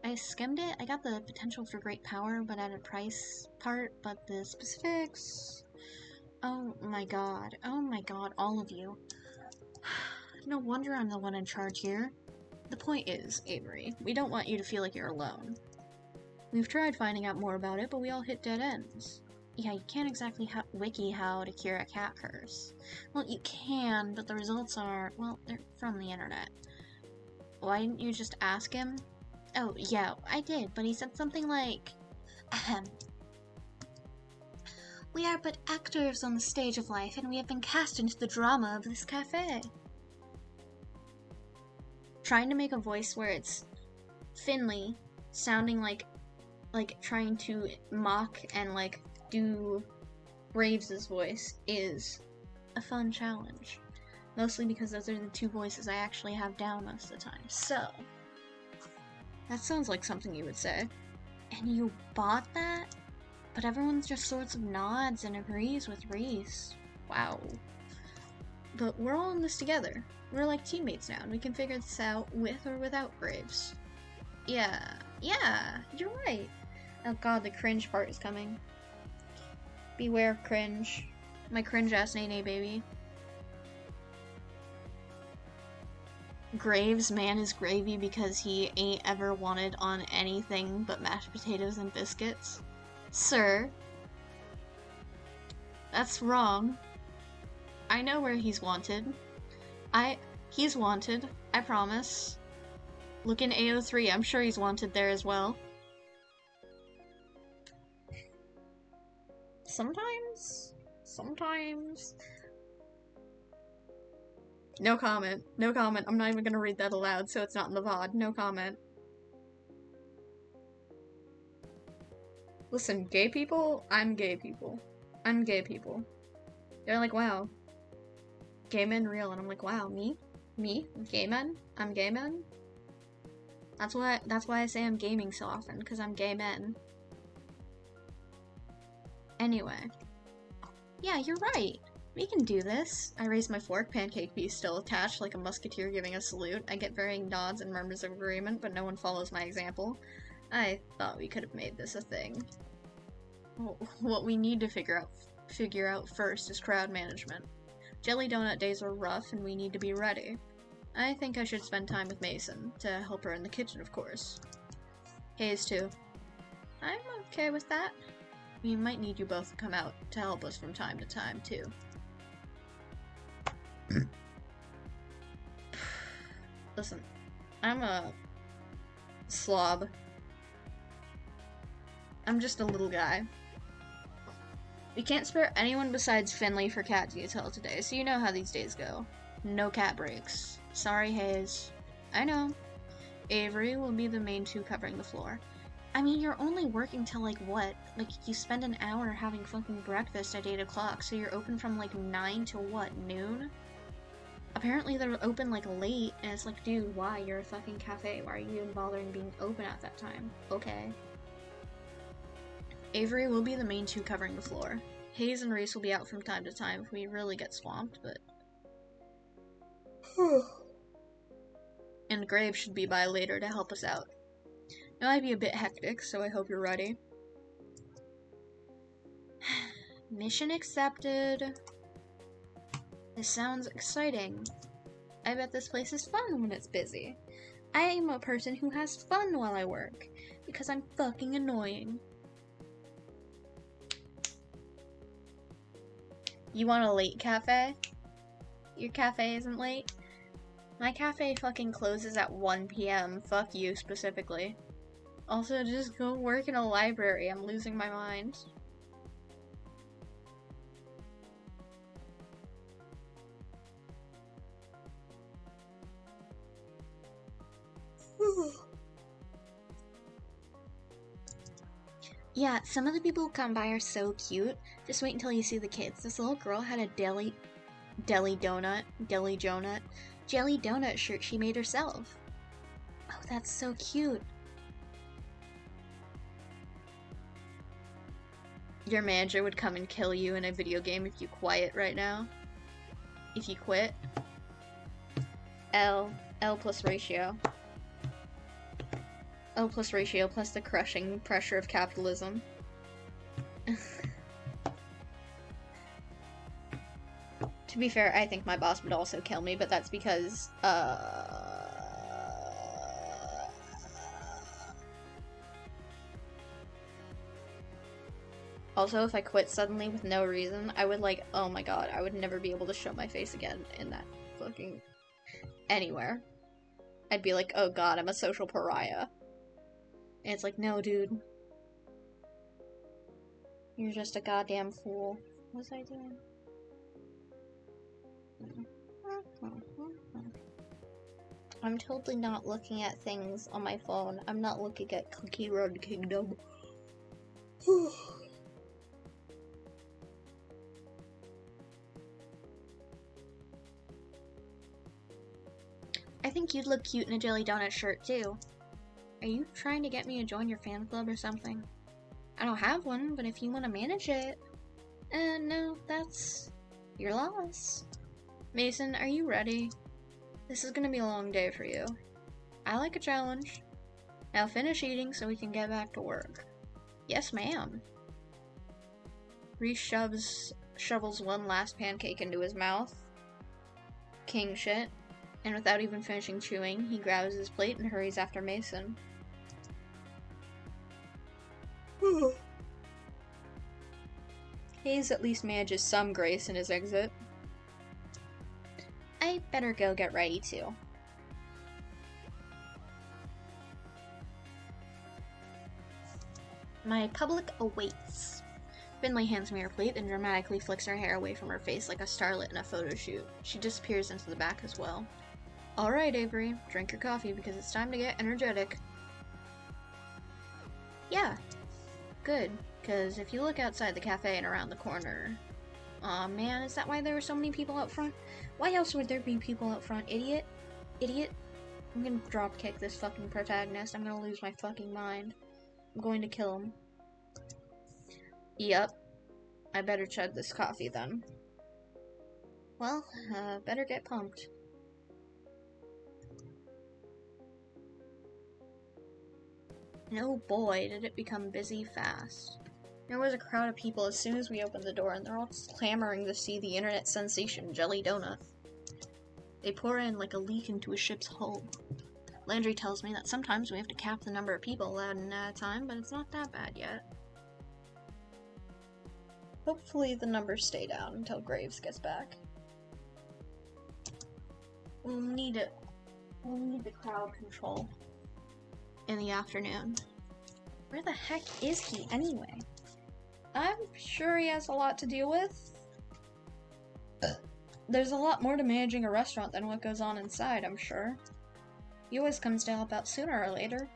I skimmed it. I got the potential for great power, but at a price part, but the specifics... Oh my god, all of you. No wonder I'm the one in charge here. The point is, Avery, we don't want you to feel like you're alone. We've tried finding out more about it, but we all hit dead ends. Yeah, you can't exactly wiki how to cure a cat curse. Well, you can, but the results are, well, they're from the internet. Why didn't you just ask him? Oh, yeah, I did, but he said something like, ahem. We are but actors on the stage of life, and we have been cast into the drama of this cafe. Trying to make a voice where it's Finley, sounding like trying to mock and, like, do Graves' voice is a fun challenge. Mostly because those are the two voices I actually have down most of the time. So, that sounds like something you would say. And you bought that? But everyone just sorts of nods and agrees with Reese. Wow. But we're all in this together. We're like teammates now, and we can figure this out with or without Graves. Yeah, you're right. Oh god, the cringe part is coming. Beware cringe. My cringe ass nay baby. Graves, man, is gravy because he ain't ever wanted on anything but mashed potatoes and biscuits. Sir, that's wrong. I know where he's wanted. He's wanted, I promise. Look in AO3, I'm sure he's wanted there as well. Sometimes. No comment. I'm not even gonna read that aloud, so it's not in the VOD. No comment. Listen, gay people, I'm gay people. They're like, wow. Gay men real, and I'm like, wow, me? Gay men? I'm gay men? That's why I say I'm gaming so often, because I'm gay men. Anyway. Yeah, you're right. We can do this. I raise my fork, pancake piece still attached like a musketeer giving a salute. I get varying nods and murmurs of agreement, but no one follows my example. I thought we could have made this a thing. What we need to figure out first is crowd management. Jelly donut days are rough, and we need to be ready. I think I should spend time with Mason, to help her in the kitchen, of course. Hayes, too. I'm okay with that. We might need you both to come out to help us from time to time, too. Listen, I'm a slob. I'm just a little guy. We can't spare anyone besides Finley for cat detail today, so you know how these days go. No cat breaks. Sorry, Hayes. I know. Avery will be the main two covering the floor. I mean, you're only working till, like, what? Like, you spend an hour having fucking breakfast at 8 o'clock, so you're open from, like, 9 to what, noon? Apparently they're open, like, late, and it's like, dude, why? You're a fucking cafe. Why are you even bothering being open at that time? Okay. Avery will be the main two covering the floor. Hayes and Reese will be out from time to time if we really get swamped, but... And Graves should be by later to help us out. It might be a bit hectic, so I hope you're ready. Mission accepted. This sounds exciting. I bet this place is fun when it's busy. I am a person who has fun while I work, because I'm fucking annoying. You want a late cafe? Your cafe isn't late? My cafe fucking closes at 1 p.m. Fuck you, specifically. Also, just go work in a library. I'm losing my mind. Yeah, some of the people who come by are so cute. Just wait until you see the kids. This little girl had a jelly donut shirt she made herself. Oh, that's so cute. Your manager would come and kill you in a video game if you quiet right now. If you quit. L plus ratio. L plus ratio plus the crushing pressure of capitalism. To be fair, I think my boss would also kill me, but that's because, Also, if I quit suddenly with no reason, I would oh my god, I would never be able to show my face again in that fucking... anywhere. I'd be like, oh god, I'm a social pariah. And it's like, no, dude. You're just a goddamn fool. What was I doing? I'm totally not looking at things on my phone. I'm not looking at Cookie Road Kingdom. I think you'd look cute in a jelly donut shirt, too. Are you trying to get me to join your fan club or something? I don't have one, but if you want to manage it... no, that's... your loss. Mason, are you ready? This is gonna be a long day for you. I like a challenge. Now finish eating so we can get back to work. Yes, ma'am. Reese shovels one last pancake into his mouth. King shit. And without even finishing chewing, he grabs his plate and hurries after Mason. Hayes at least manages some grace in his exit. I better go get ready too. My public awaits. Finley hands me her plate and dramatically flicks her hair away from her face like a starlet in a photo shoot. She disappears into the back as well. Alright, Avery, drink your coffee because it's time to get energetic. Yeah, good, because if you look outside the cafe and around the corner... Aw man, is that why there were so many people out front? Why else would there be people out front, idiot? Idiot? I'm gonna dropkick this fucking protagonist. I'm gonna lose my fucking mind. I'm going to kill him. Yep. I better chug this coffee then. Well, better get pumped. And oh boy, did it become busy fast. There was a crowd of people as soon as we opened the door, and they're all clamoring to see the internet sensation Jelly Donut. They pour in like a leak into a ship's hull. Landry tells me that sometimes we have to cap the number of people allowed in at a time, but it's not that bad yet. Hopefully the numbers stay down until Graves gets back. We'll need it. We'll need the crowd control in the afternoon. Where the heck is he anyway? I'm sure he has a lot to deal with. There's a lot more to managing a restaurant than what goes on inside, I'm sure. He always comes to help out sooner or later.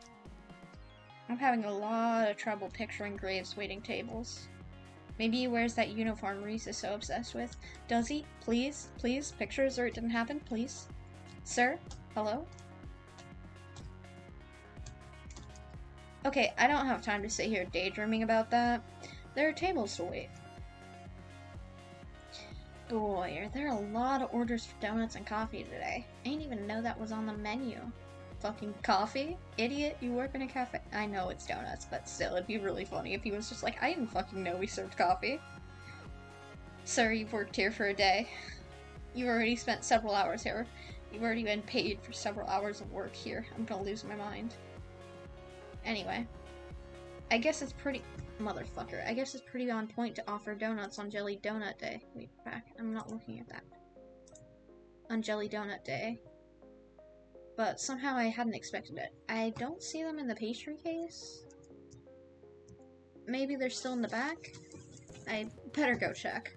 I'm having a lot of trouble picturing Graves waiting tables. Maybe he wears that uniform Reese is so obsessed with. Does he? Please, please, pictures or it didn't happen, please. Sir? Hello?
Okay, I don't have time to sit here daydreaming about that. There are tables to wait. Boy, are there a lot of orders for donuts and coffee today. I didn't even know that was on the menu. Fucking coffee? Idiot, you work in a cafe. I know it's donuts, but still, it'd be really funny if he was just like, I didn't fucking know we served coffee. Sir, you've worked here for a day. You've already spent several hours here. You've already been paid for several hours of work here. I'm gonna lose my mind. Anyway. I guess it's pretty... Motherfucker. I guess it's pretty on point to offer donuts on Jelly Donut Day. Wait, back. I'm not looking at that. On Jelly Donut Day. But somehow I hadn't expected it. I don't see them in the pastry case. Maybe they're still in the back? I better go check.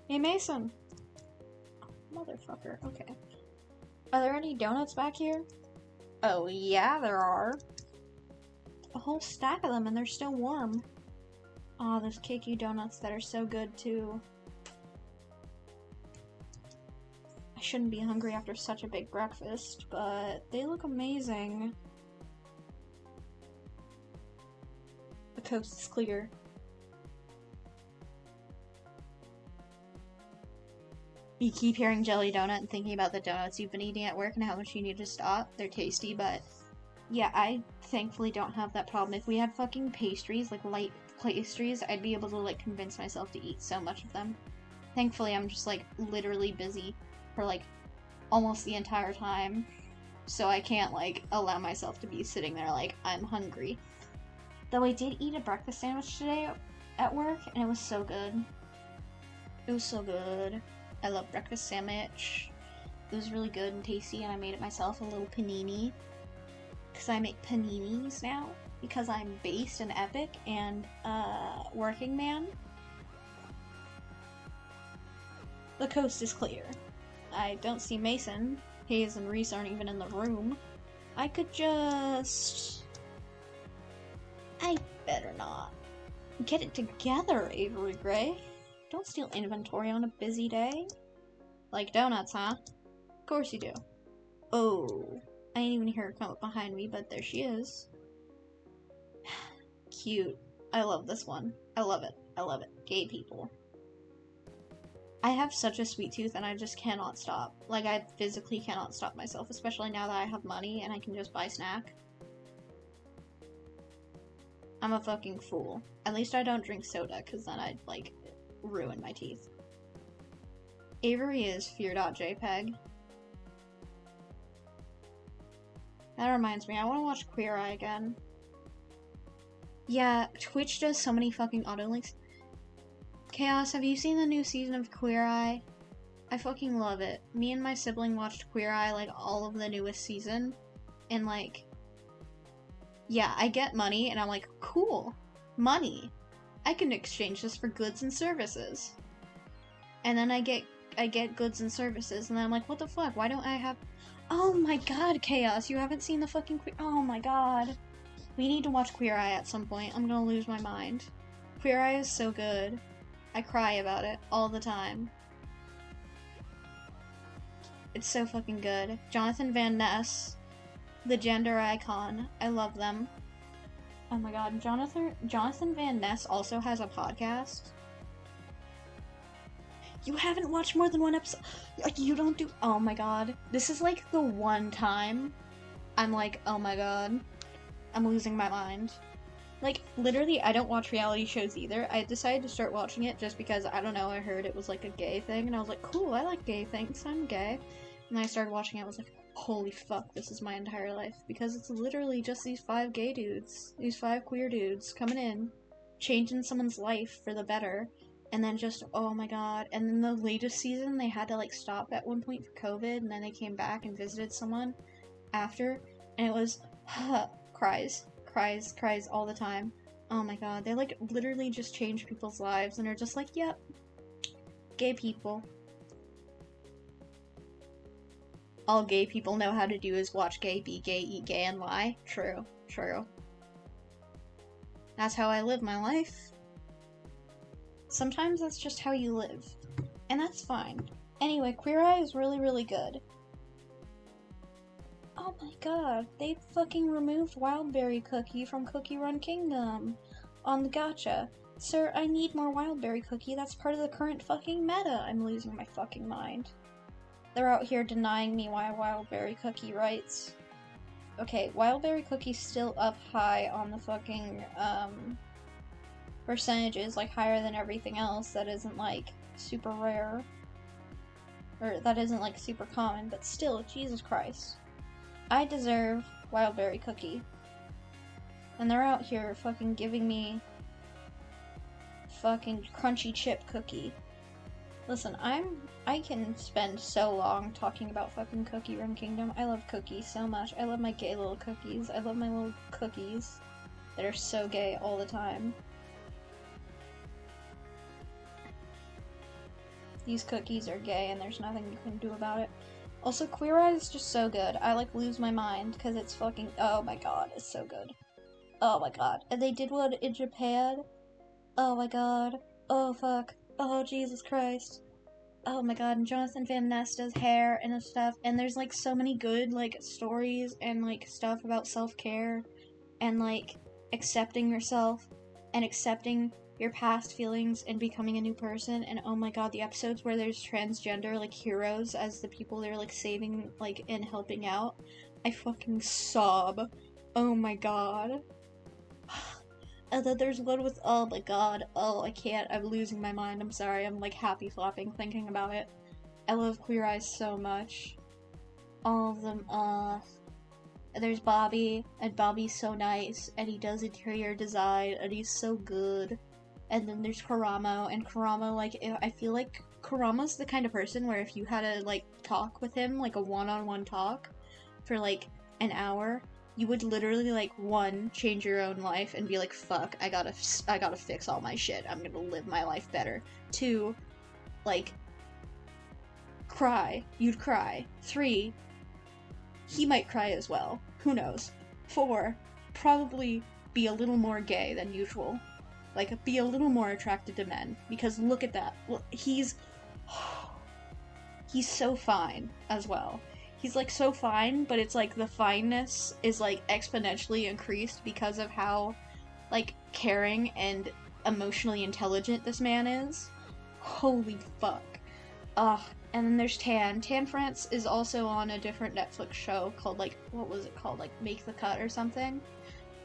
Hey, Mason. Motherfucker. Okay. Are there any donuts back here? Oh, yeah, there are. A whole stack of them, and they're still warm. Oh, those cakey donuts that are so good, too. I shouldn't be hungry after such a big breakfast, but they look amazing. The coast is clear. You keep hearing Jelly Donut and thinking about the donuts you've been eating at work and how much you need to stop. They're tasty, but yeah, I thankfully don't have that problem. If we had fucking pastries, like light pastries, I'd be able to like convince myself to eat so much of them. Thankfully, I'm just like literally busy for like almost the entire time, so I can't like allow myself to be sitting there like I'm hungry. Though I did eat a breakfast sandwich today at work, and it was so good. It was so good. I love breakfast sandwich. It was really good and tasty, and I made it myself, a little panini. Because I make paninis now, because I'm based and epic and working man. The coast is clear. I don't see Mason. Hayes and Reese aren't even in the room. I could just... I better not. Get it together, Avery Gray. Don't steal inventory on a busy day. Like donuts, huh? Of course you do. Oh. I didn't even hear her come up behind me, but there she is. Cute. I love this one. I love it. I love it. Gay people. I have such a sweet tooth and I just cannot stop. Like, I physically cannot stop myself, especially now that I have money and I can just buy snack. I'm a fucking fool. At least I don't drink soda, because then I'd, like, ruin my teeth. Avery is fear.jpg. That reminds me, I want to watch Queer Eye again. Yeah, Twitch does so many fucking autolinks. Chaos, have you seen the new season of Queer Eye? I fucking love it. Me and my sibling watched Queer Eye, like, all of the newest season. And, like... yeah, I get money, and I'm like, cool. Money. I can exchange this for goods and services. And then I get goods and services, and then I'm like, what the fuck? Why don't I have... oh my god, Chaos, you haven't seen the fucking oh my god. We need to watch Queer Eye at some point. I'm gonna lose my mind. Queer Eye is so good. I cry about it all the time. It's so fucking good. Jonathan Van Ness, the gender icon. I love them. Oh my god, Jonathan Van Ness also has a podcast. You haven't watched more than one episode? You don't do... oh my god. This is like the one time I'm like, oh my god. I'm losing my mind. Like, literally, I don't watch reality shows either. I decided to start watching it just because, I don't know, I heard it was like a gay thing, and I was like, cool, I like gay things, I'm gay. And I started watching it, I was like, holy fuck, this is my entire life. Because it's literally just these 5 gay dudes, these 5 queer dudes coming in, changing someone's life for the better. And then just, oh my god. And then the latest season, they had to, like, stop at one point for COVID, and then they came back and visited someone after, and it was, cries all the time. Oh my god, they, like, literally just change people's lives, and are just like, yep, gay people. All gay people know how to do is watch gay, be gay, eat gay, and lie. True. That's how I live my life. Sometimes that's just how you live. And that's fine. Anyway, Queer Eye is really, really good. Oh my god, they fucking removed Wildberry Cookie from Cookie Run Kingdom on the gacha. Sir, I need more Wildberry Cookie. That's part of the current fucking meta. I'm losing my fucking mind. They're out here denying me my Wildberry Cookie rights. Okay, Wildberry Cookie's still up high on the fucking, percentages, like, higher than everything else that isn't, like, super rare. Or that isn't, like, super common, but still, Jesus Christ. I deserve Wildberry Cookie. And they're out here fucking giving me fucking crunchy chip cookie. Listen, I can spend so long talking about fucking Cookie Run Kingdom. I love cookies so much. I love my gay little cookies. I love my little cookies that are so gay all the time. These cookies are gay and there's nothing you can do about it. Also, Queer Eye is just so good. I, like, lose my mind because it's fucking... Oh my god, it's so good. Oh my god. And they did one in Japan. Oh my god. Oh fuck. Oh Jesus Christ. Oh my god, and Jonathan Van Nesta's hair and stuff. And there's, like, so many good, like, stories and, like, stuff about self-care and, like, accepting yourself and accepting your past feelings and becoming a new person. And oh my god, the episodes where there's transgender, like, heroes as the people they're, like, saving, like, and helping out, I fucking sob. Oh my god. And then there's one with, oh my god, oh, I can't, I'm losing my mind, I'm sorry, I'm, like, happy flopping thinking about it. I love Queer Eye so much. All of them, there's Bobby, and Bobby's so nice, and he does interior design, and he's so good. And then there's Karamo, and Karamo, like, I feel like Karamo's the kind of person where if you had a, like, talk with him, like a one-on-one talk, for, like, an hour, you would literally, like, one, change your own life and be like, fuck, I gotta fix all my shit, I'm gonna live my life better. 2, like, cry. You'd cry. 3, he might cry as well. Who knows? 4, probably be a little more gay than usual. Like, be a little more attracted to men. Because look at that. He's so fine as well. He's, like, so fine, but it's, like, the fineness is, like, exponentially increased because of how, like, caring and emotionally intelligent this man is. Holy fuck. Ugh. And then there's Tan. Tan France is also on a different Netflix show called, like, what was it called? Like, Make the Cut or something.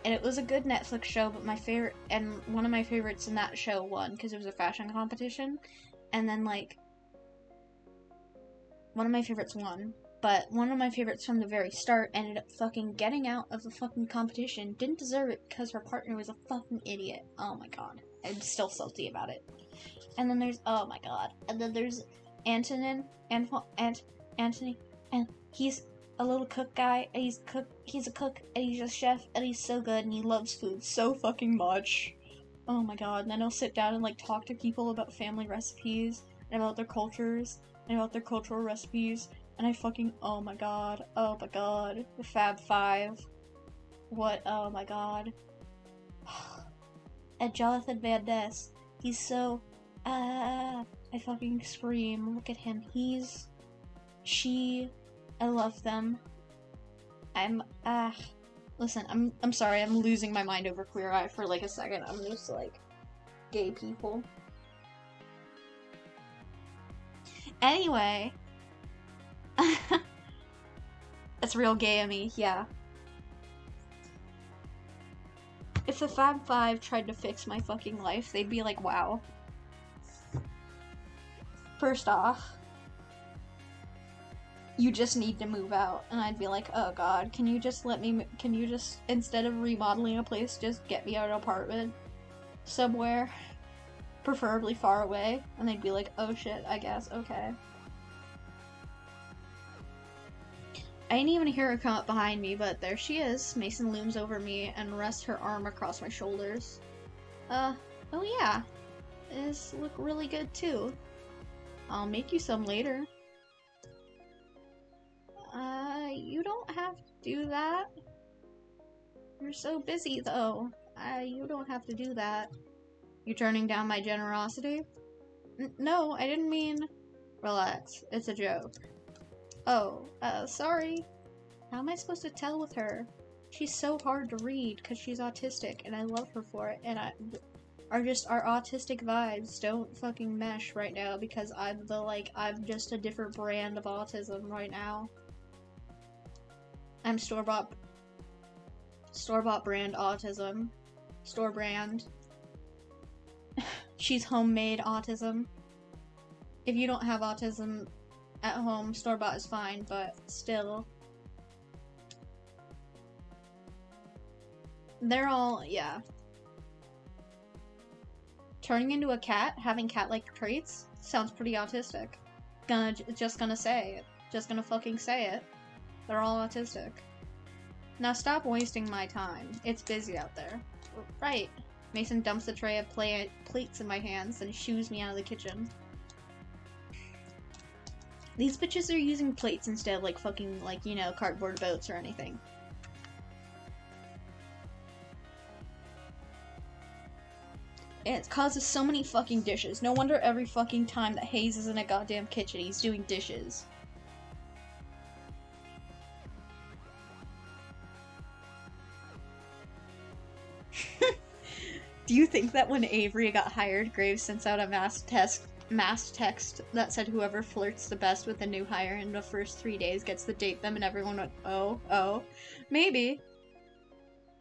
And it was a good Netflix show, but my favorite, and one of my favorites in that show won, because it was a fashion competition. And then, like, one of my favorites won. But one of my favorites from the very start ended up fucking getting out of the fucking competition. Didn't deserve it because her partner was a fucking idiot. Oh my god. I'm still salty about it. And then there's, oh my god. And then there's Anthony, and he's a little cook guy, and he's a cook, and he's a chef, and he's so good, and he loves food so fucking much. Oh my god. And then he'll sit down and, like, talk to people about family recipes, and about their cultures, and about their cultural recipes. And I fucking, oh my god, the Fab Five, what, oh my god. And Jonathan Van Ness, he's so, I fucking scream, look at him, I love them. Listen, I'm sorry, I'm losing my mind over Queer Eye for, like, a second, I'm just, like, gay people. Anyway, it's real gay of me, yeah. If the Fab Five tried to fix my fucking life, they'd be like, wow. First off, you just need to move out. And I'd be like, oh god, can you just, instead of remodeling a place, just get me an apartment somewhere, preferably far away? And they'd be like, oh shit, I guess, okay. I didn't even hear her come up behind me, but there she is. Mason looms over me and rests her arm across my shoulders. Oh yeah. These look really good too. I'll make you some later. You don't have to do that. You're so busy though. You don't have to do that. You turning down my generosity? No, I didn't mean... Relax, it's a joke. Oh, sorry. How am I supposed to tell with her? She's so hard to read because she's autistic, and I love her for it. And our autistic vibes don't fucking mesh right now because I'm just a different brand of autism right now. I'm store-bought brand autism. Store brand. She's homemade autism. If you don't have autism at home, store-bought is fine, but still. They're all, yeah. Turning into a cat, having cat-like traits, sounds pretty autistic. Just gonna say it. Just gonna fucking say it. They're all autistic. Now stop wasting my time. It's busy out there. Right. Mason dumps a tray of plates in my hands and shoos me out of the kitchen. These bitches are using plates instead of fucking cardboard boats or anything. And it causes so many fucking dishes. No wonder every fucking time that Hayes is in a goddamn kitchen, he's doing dishes. Do you think that when Avery got hired, Graves sent out a mass text that said whoever flirts the best with a new hire in the first 3 days gets to date them, and everyone went, oh, maybe.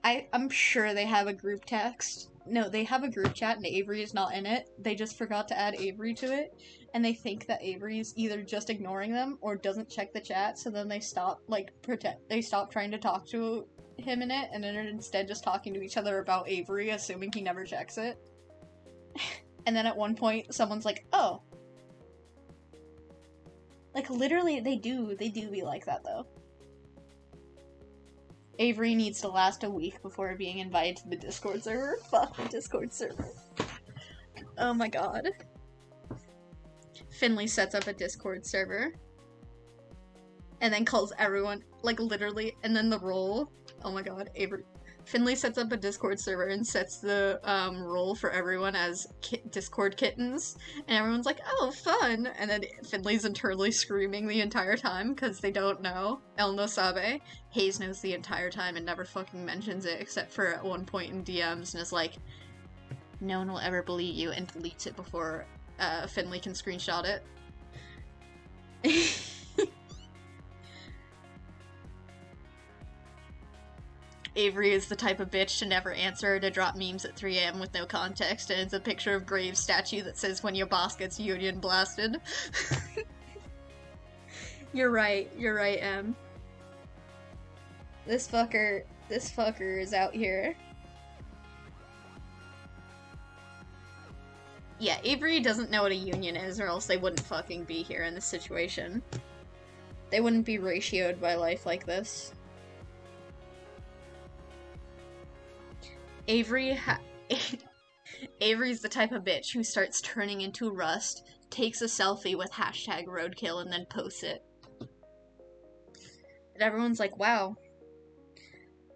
I'm sure they have a group text. No, they have a group chat and Avery is not in it. They just forgot to add Avery to it, and they think that Avery's either just ignoring them or doesn't check the chat, so then they stop, they stop trying to talk to him in it, and then are instead just talking to each other about Avery, assuming he never checks it. And then at one point, someone's like, oh. Literally, they do be like that, though. Avery needs to last a week before being invited to the Discord server. Fuck the Discord server. Oh my god. Finley sets up a Discord server. And then calls everyone, literally, and then the role. Oh my god, Avery. Finley sets up a Discord server and sets the role for everyone as Discord kittens, and everyone's like, oh, fun! And then Finley's internally screaming the entire time because they don't know. El no sabe. Hayes knows the entire time and never fucking mentions it except for at one point in DMs and is like, no one will ever believe you, and deletes it before Finley can screenshot it. Avery is the type of bitch to never answer or to drop memes at 3 a.m. with no context, and it's a picture of Graves' statue that says, when your boss gets union blasted. You're right, Em. This fucker is out here. Yeah, Avery doesn't know what a union is, or else they wouldn't fucking be here in this situation. They wouldn't be ratioed by life like this. Avery's the type of bitch who starts turning into Rust, takes a selfie with hashtag roadkill, and then posts it. And everyone's like, wow.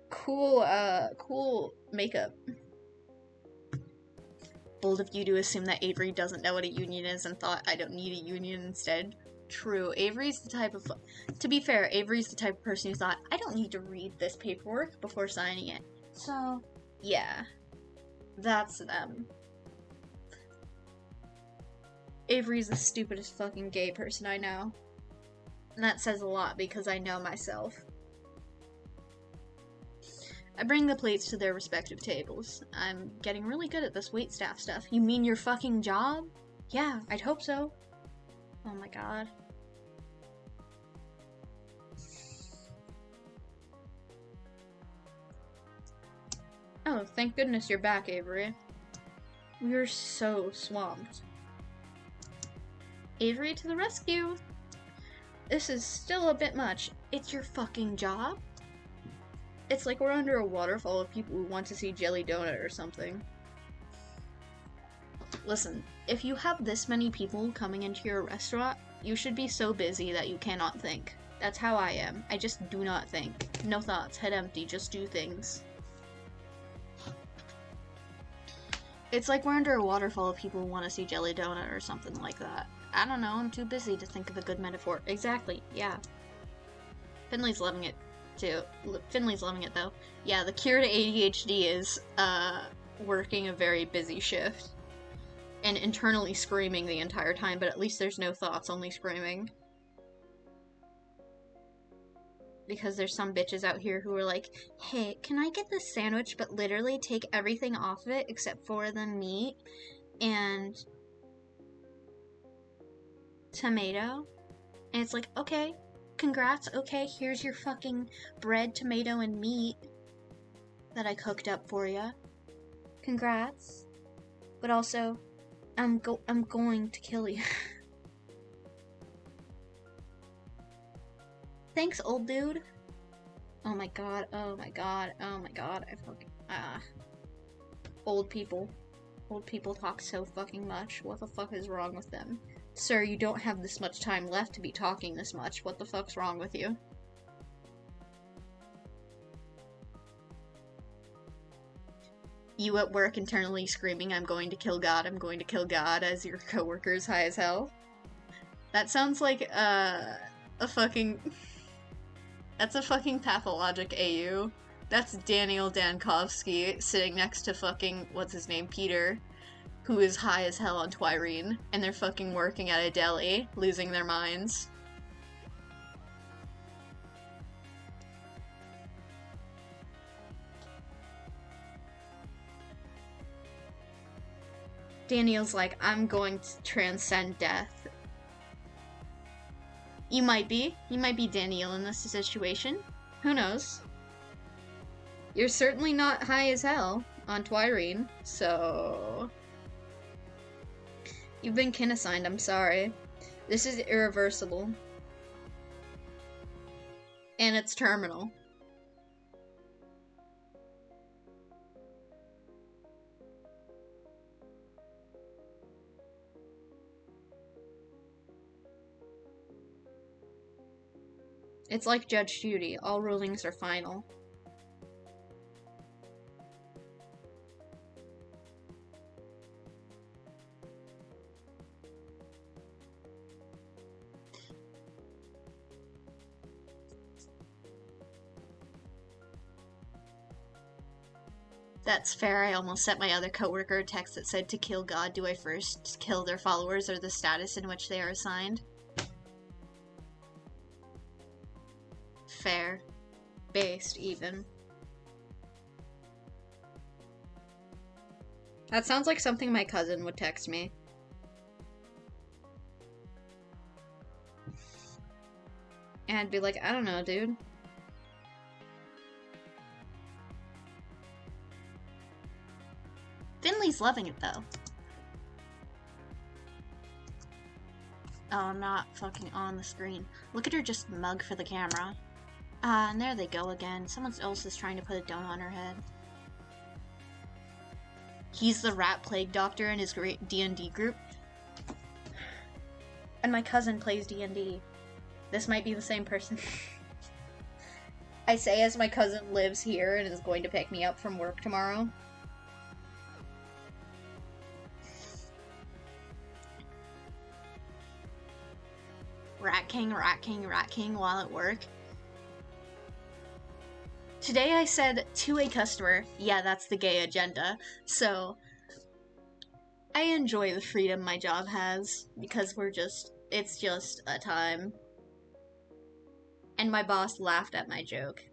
Cool makeup. Bold of you to assume that Avery doesn't know what a union is and thought, I don't need a union instead. True, Avery's the type of... To be fair, Avery's the type of person who thought, I don't need to read this paperwork before signing it. So... yeah, that's them. Avery's the stupidest fucking gay person I know. And that says a lot because I know myself. I bring the plates to their respective tables. I'm getting really good at this waitstaff stuff. You mean your fucking job? Yeah, I'd hope so. Oh my god. Oh, thank goodness you're back, Avery. We're so swamped. Avery to the rescue! This is still a bit much. It's your fucking job? It's like we're under a waterfall of people who want to see Jelly Donut or something. Listen, if you have this many people coming into your restaurant, you should be so busy that you cannot think. That's how I am. I just do not think. No thoughts, head empty, just do things. It's like we're under a waterfall of people who want to see Jelly Donut or something like that. I don't know, I'm too busy to think of a good metaphor. Exactly, yeah. Finley's loving it.
too. Finley's loving it, though. Yeah, the cure to ADHD is, working a very busy shift. And internally screaming the entire time, but at least there's no thoughts, only screaming. Because there's some bitches out here who are like, hey, can I get this sandwich but literally take everything off of it except for the meat and tomato? And it's like, okay, congrats, okay, here's your fucking bread, tomato, and meat that I cooked up for you. Congrats. But also, I'm going to kill you. Thanks, old dude. Oh my god, oh my god, oh my god, I fucking, Old people. Old people talk so fucking much. What the fuck is wrong with them? Sir, you don't have this much time left to be talking this much. What the fuck's wrong with you? You at work internally screaming, I'm going to kill God, I'm going to kill God, as your coworker's high as hell. That sounds like, a fucking... That's a fucking pathologic AU. That's Daniel Dankovsky sitting next to fucking, what's his name, Peter, who is high as hell on Twirene, and they're fucking working at a deli, losing their minds. Daniel's like, I'm going to transcend death. You might be Daniel in this situation. Who knows? You're certainly not high as hell on Twirene, so... You've been kin assigned, I'm sorry. This is irreversible. And it's terminal. It's like Judge Judy, all rulings are final. That's fair. I almost sent my other coworker a text that said, to kill God, do I first kill their followers or the status in which they are assigned? Fair. Based, even. That sounds like something my cousin would text me. And I'd be like, I don't know, dude. Finley's loving it, though. Oh, I'm not fucking on the screen. Look at her just mug for the camera. And there they go again. Someone else is trying to put a donut on her head. He's the rat plague doctor in his great D&D group. And my cousin plays D&D. This might be the same person. I say as my cousin lives here and is going to pick me up from work tomorrow. Rat King, Rat King, Rat King while at work. Today I said to a customer, yeah, that's the gay agenda. So, I enjoy the freedom my job has, because it's just a time. And my boss laughed at my joke.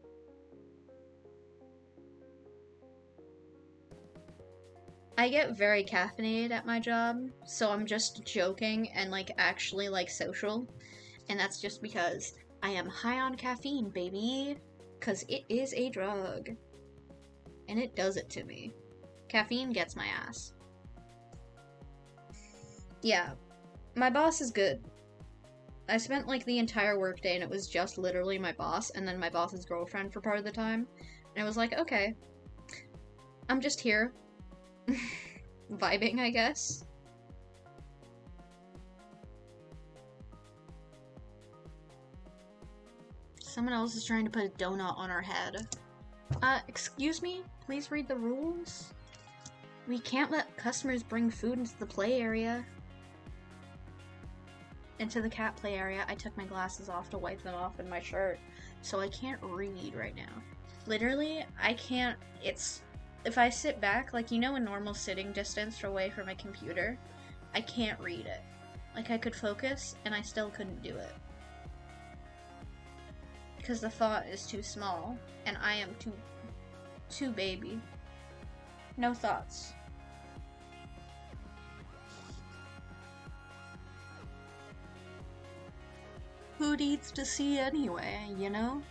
I get very caffeinated at my job, so I'm just joking and, like, actually, like, social. And that's just because I am high on caffeine, baby. Because it is a drug. And it does it to me. Caffeine gets my ass. Yeah. My boss is good. I spent, like, the entire workday and it was just literally my boss and then my boss's girlfriend for part of the time. And it was like, okay. I'm just here. Vibing, I guess. Someone else is trying to put a donut on our head. Excuse me? Please read the rules? We can't let customers bring food into the play area. Into the cat play area. I took my glasses off to wipe them off in my shirt. so I can't read right now. Literally, I can't, if I sit back, like, you know, a normal sitting distance away from a computer, I can't read it. Like, I could focus, and I still couldn't do it. Because the font is too small, and I am too baby. No thoughts. Who needs to see anyway, you know?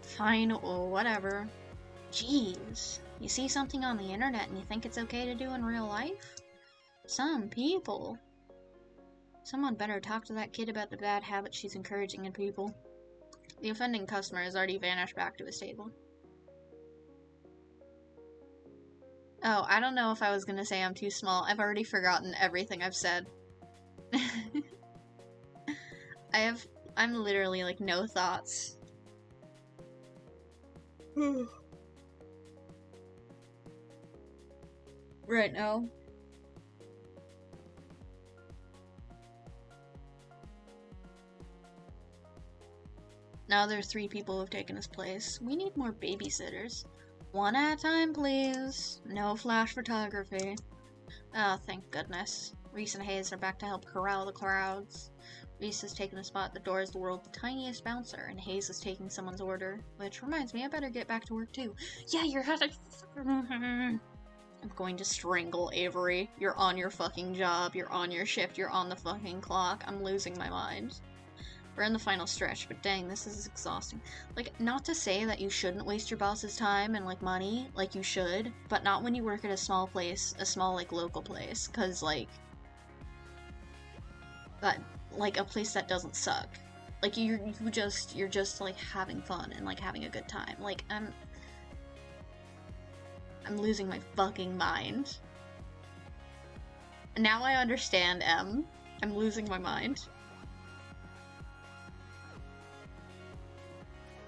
Fine, or whatever. Jeez, you see something on the internet and you think it's okay to do in real life? Some people. Someone better talk to that kid about the bad habits she's encouraging in people. The offending customer has already vanished back to his table. Oh, I don't know if I was gonna say I'm too small. I've already forgotten everything I've said. I'm literally like no thoughts. Right now. Now there are 3 people who have taken his place. We need more babysitters. One at a time, please. No flash photography. Oh, thank goodness. Reese and Hayes are back to help corral the crowds. Reese has taken a spot at the door as the world's tiniest bouncer, and Hayes is taking someone's order. Which reminds me, I better get back to work too. Yeah, you're having... I'm going to strangle Avery. You're on your fucking job. You're on your shift. You're on the fucking clock. I'm losing my mind. We're in the final stretch, but dang, this is exhausting. Like, not to say that you shouldn't waste your boss's time and, like, money, like you should, but not when you work at a small place, a small, like, local place, cause, like, that, like, a place that doesn't suck. Like, you're just, like, having fun and, like, having a good time. Like, I'm losing my fucking mind. Now I understand, M. I'm losing my mind.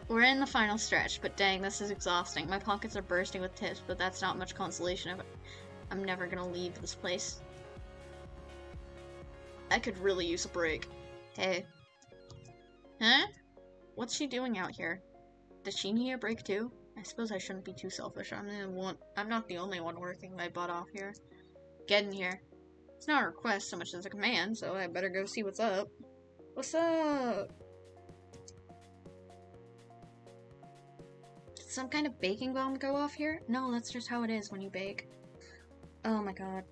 We're in the final stretch, but dang, this is exhausting. My pockets are bursting with tips, but that's not much consolation if I'm never gonna leave this place. I could really use a break. Hey. Huh? What's she doing out here? Does she need a break too? I suppose I shouldn't be too selfish. I'm not the only one working my butt off here. Get in here. It's not a request so much as a command, so I better go see what's up. What's up? Did some kind of baking bomb go off here? No, that's just how it is when you bake. Oh my god.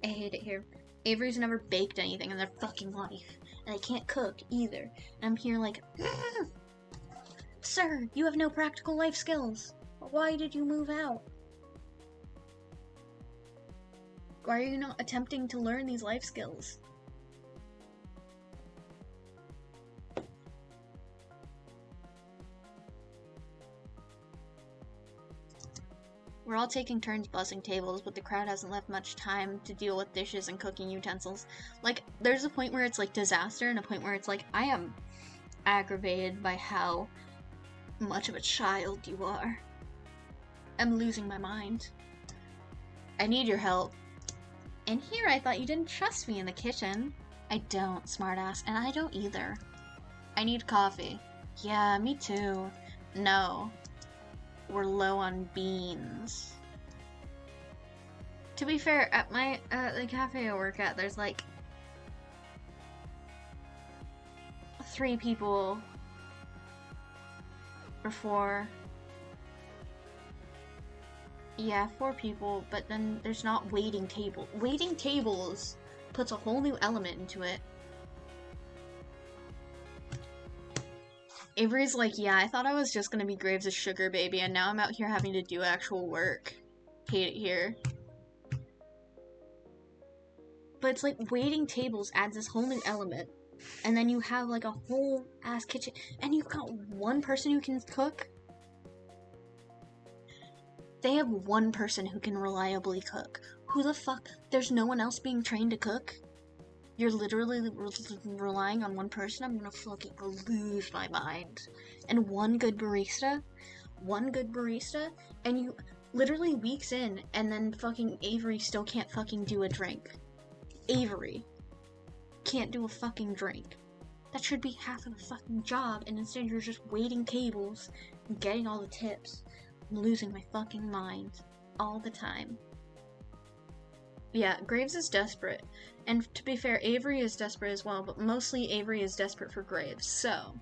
I hate it here. Avery's never baked anything in their fucking life. And I can't cook either. And I'm here like, Sir, you have no practical life skills. Why did you move out? Why are you not attempting to learn these life skills? We're all taking turns bussing tables, but the crowd hasn't left much time to deal with dishes and cooking utensils. Like, there's a point where it's like disaster, and a point where it's like, I am aggravated by how much of a child you are. I'm losing my mind. I need your help. And here I thought you didn't trust me in the kitchen. I don't, smartass, and I don't either. I need coffee. Yeah, me too. No. We're low on beans. To be fair, at the cafe I work at, there's like 3 people or 4. Yeah, 4 people, but then there's not waiting table. Waiting tables puts a whole new element into it. Avery's like, yeah, I thought I was just gonna be Graves' sugar baby, and now I'm out here having to do actual work. Hate it here. But it's like waiting tables adds this whole new element, and then you have like a whole ass kitchen, and you've got one person who can cook. They have one person who can reliably cook. Who the fuck? There's no one else being trained to cook? You're literally relying on one person? I'm gonna fucking lose my mind. And one good barista, and you literally weeks in, and then fucking Avery still can't fucking do a drink. Avery. can't do a fucking drink. That should be half of the fucking job, and instead you're just waiting tables and getting all the tips. I'm losing my fucking mind all the time. Yeah, Graves is desperate. And to be fair, Avery is desperate as well, but mostly Avery is desperate for Graves, so...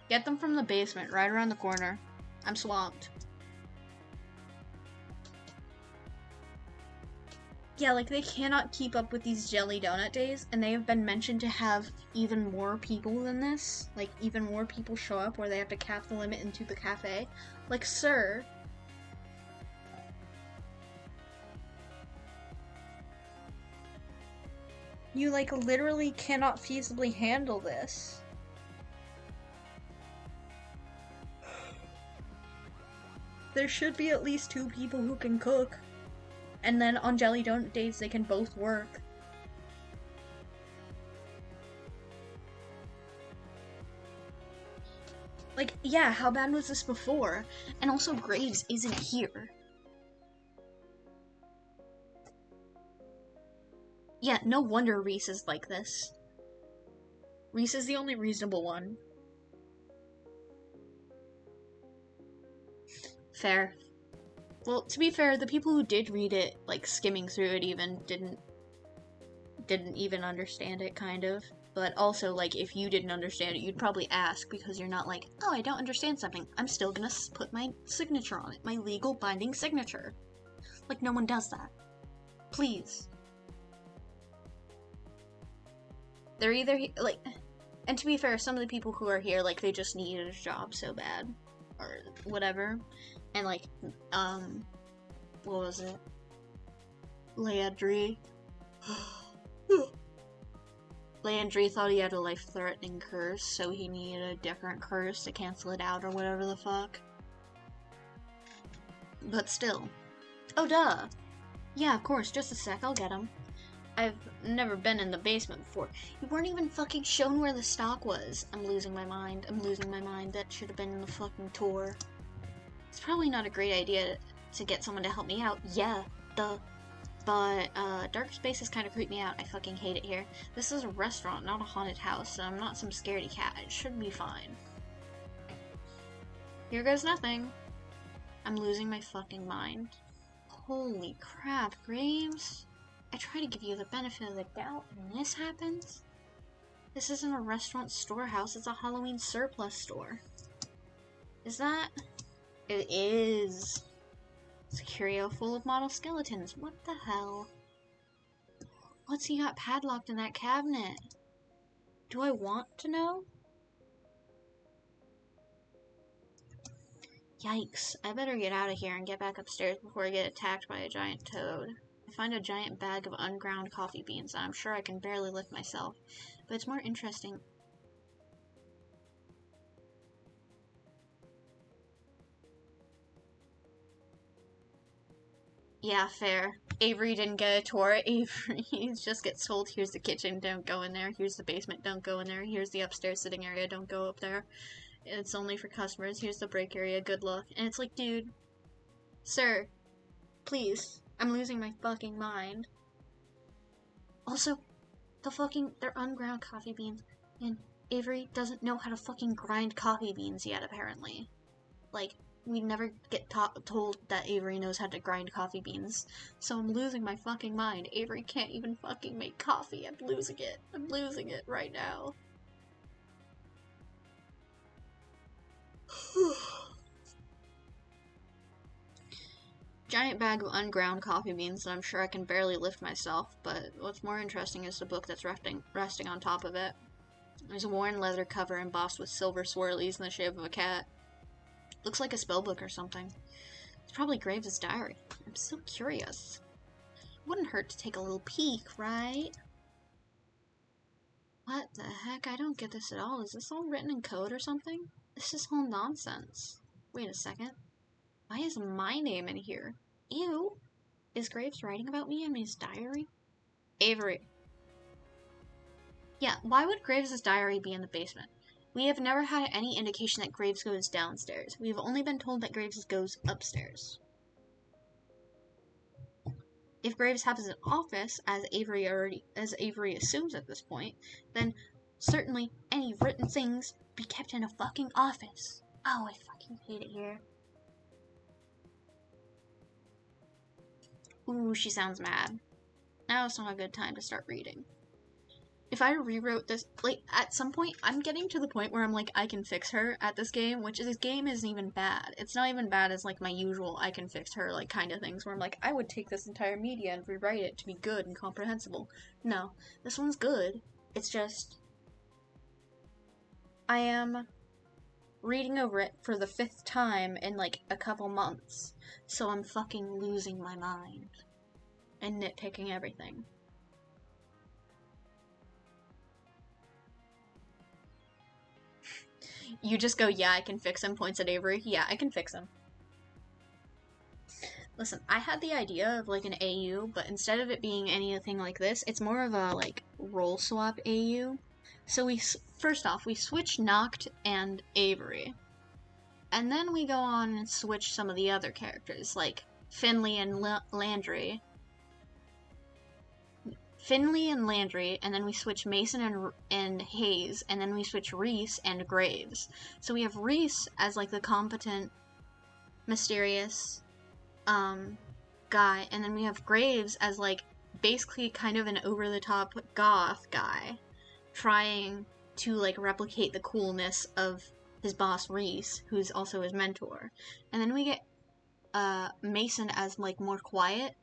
Get them from the basement, right around the corner. I'm swamped. Yeah, like, they cannot keep up with these jelly donut days, and they have been mentioned to have even more people than this. Like, even more people show up where they have to cap the limit into the cafe. Like, sir... You, like, literally cannot feasibly handle this. There should be at least 2 people who can cook. And then on jelly donut days, they can both work. Like, yeah, how bad was this before? And also, Graves isn't here. Yeah, no wonder Reese is like this. Reese is the only reasonable one. Fair. Well, to be fair, the people who did read it, like, skimming through it even, didn't even understand it, kind of. But also, like, if you didn't understand it, you'd probably ask, because you're not like, oh, I don't understand something. I'm still gonna put my signature on it. My legal binding signature. Like, no one does that. Please. They're either, like... And to be fair, some of the people who are here, like, they just needed a job so bad. Or whatever. And, like, what was it? Landry. Landry thought he had a life-threatening curse, so he needed a different curse to cancel it out or whatever the fuck. But still. Oh, duh! Yeah, of course, just a sec, I'll get him. I've never been in the basement before. You weren't even fucking shown where the stock was. I'm losing my mind. I'm losing my mind. That should have been in the fucking tour. It's probably not a great idea to get someone to help me out. Yeah, duh. But, dark spaces kind of creep me out. I fucking hate it here. This is a restaurant, not a haunted house, so I'm not some scaredy cat. It should be fine. Here goes nothing. I'm losing my fucking mind. Holy crap, Graves. I try to give you the benefit of the doubt, and this happens? This isn't a restaurant storehouse, it's a Halloween surplus store. Is that? It is. It's a curio full of model skeletons. What the hell? What's he got padlocked in that cabinet? Do I want to know? Yikes. I better get out of here and get back upstairs before I get attacked by a giant toad. I find a giant bag of unground coffee beans, and I'm sure I can barely lift myself. But it's more interesting. Yeah, fair. Avery didn't get a tour. Avery just gets told, here's the kitchen, don't go in there. Here's the basement, don't go in there. Here's the upstairs sitting area, don't go up there. It's only for customers. Here's the break area, good luck. And it's like, dude, sir, please. I'm losing my fucking mind. Also, they're unground coffee beans, and Avery doesn't know how to fucking grind coffee beans yet, apparently. Like, we never get told that Avery knows how to grind coffee beans, so I'm losing my fucking mind. Avery can't even fucking make coffee. I'm losing it. I'm losing it right now. Giant bag of unground coffee beans that I'm sure I can barely lift myself, but what's more interesting is the book that's resting on top of it. There's a worn leather cover embossed with silver swirlies in the shape of a cat. Looks like a spell book or something. It's probably Graves' diary. I'm so curious. Wouldn't hurt to take a little peek, right? What the heck? I don't get this at all. Is this all written in code or something? This is all nonsense. Wait a second. Why is my name in here? Ew. Is Graves writing about me in his diary? Avery. Yeah, why would Graves' diary be in the basement? We have never had any indication that Graves goes downstairs. We have only been told that Graves goes upstairs. if Graves has an office, as Avery assumes at this point, then certainly any written things be kept in a fucking office. Oh, I fucking hate it here. Ooh, she sounds mad. Now it's not a good time to start reading. If I rewrote this, like, at some point, I'm getting to the point where I'm like, I can fix her at this game, which this game isn't even bad. It's not even bad as, like, my usual I can fix her, like, kind of things, where I'm like, I would take this entire media and rewrite it to be good and comprehensible. No, this one's good. It's just, I am reading over it for the 5th time in, like, a couple months, so I'm fucking losing my mind and nitpicking everything. You just go, yeah, I can fix him, points at Avery. Yeah, I can fix him. Listen, I had the idea of, like, an AU, but instead of it being anything like this, it's more of a, like, role swap AU. So first off, we switch Noct and Avery. And then we go on and switch some of the other characters, like Finley and Landry. And then we switch Mason and Hayes, and then we switch Reese and Graves. So we have Reese as, like, the competent, mysterious, guy, and then we have Graves as, like, basically kind of an over-the-top goth guy, trying to, like, replicate the coolness of his boss Reese, who's also his mentor. And then we get, Mason as, like, more quiet,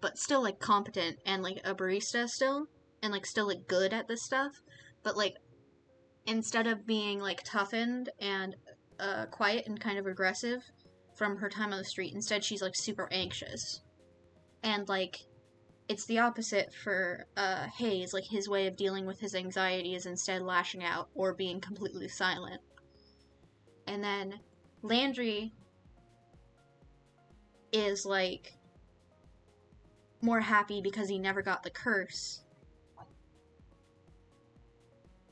but still, like, competent, and, like, a barista still, and, like, still, like, good at this stuff, but, like, instead of being, like, toughened and, quiet and kind of aggressive from her time on the street, instead she's, like, super anxious. And, like, it's the opposite for, Hayes. Like, his way of dealing with his anxiety is instead lashing out or being completely silent. And then Landry is, like, more happy because he never got the curse.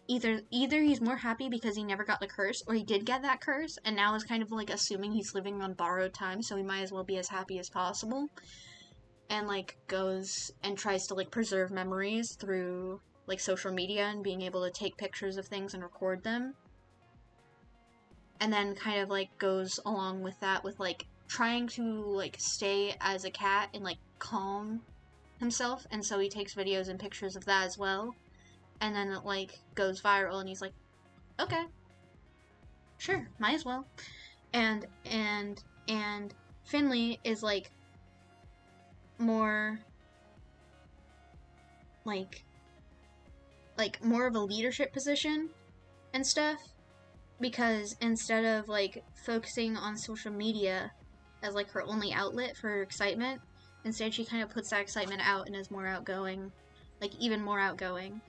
Either he's more happy because he never got the curse, or he did get that curse, and now is kind of, like, assuming he's living on borrowed time, so he might as well be as happy as possible. And, like, goes and tries to, like, preserve memories through, like, social media and being able to take pictures of things and record them. And then kind of, like, goes along with that with, like, trying to, like, stay as a cat and, like, calm himself, and so he takes videos and pictures of that as well. And then it, like, goes viral, and he's like, okay, sure, might as well. And Finley is, like, more, like, more of a leadership position and stuff, because instead of, like, focusing on social media as, like, her only outlet for her excitement, instead she kind of puts that excitement out and is more outgoing, like, even more outgoing,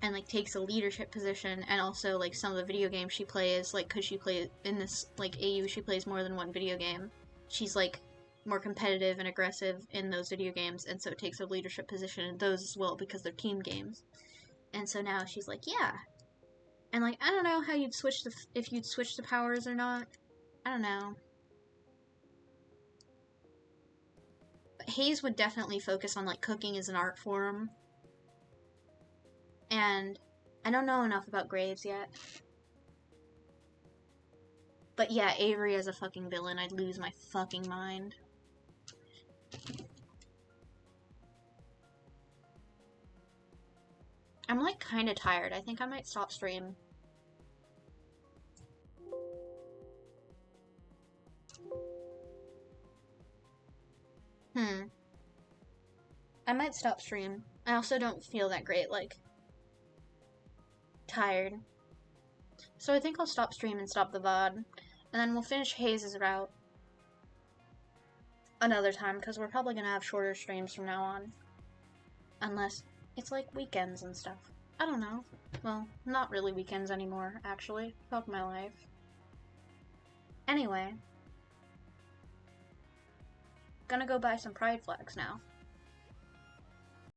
and, like, takes a leadership position. And also, like, some of the video games she plays, like, because she plays in this, like, AU, she plays more than one video game, she's, like, more competitive and aggressive in those video games, and so it takes a leadership position in those as well because they're team games. And so now she's like, yeah. And, like, I don't know how you'd switch if you'd switch the powers or not. I don't know. But Hayes would definitely focus on, like, cooking as an art form. And I don't know enough about Graves yet. But yeah, Avery as a fucking villain, I'd lose my fucking mind. I'm, like, kinda tired. I think I might stop stream. I might stop stream. I also don't feel that great, like, tired. So I think I'll stop stream and stop the VOD. And then we'll finish Hayes' route another time, because we're probably gonna have shorter streams from now on. Unless it's, like, weekends and stuff. I don't know. Well, not really weekends anymore, actually. Fuck my life. Anyway. Gonna go buy some pride flags now.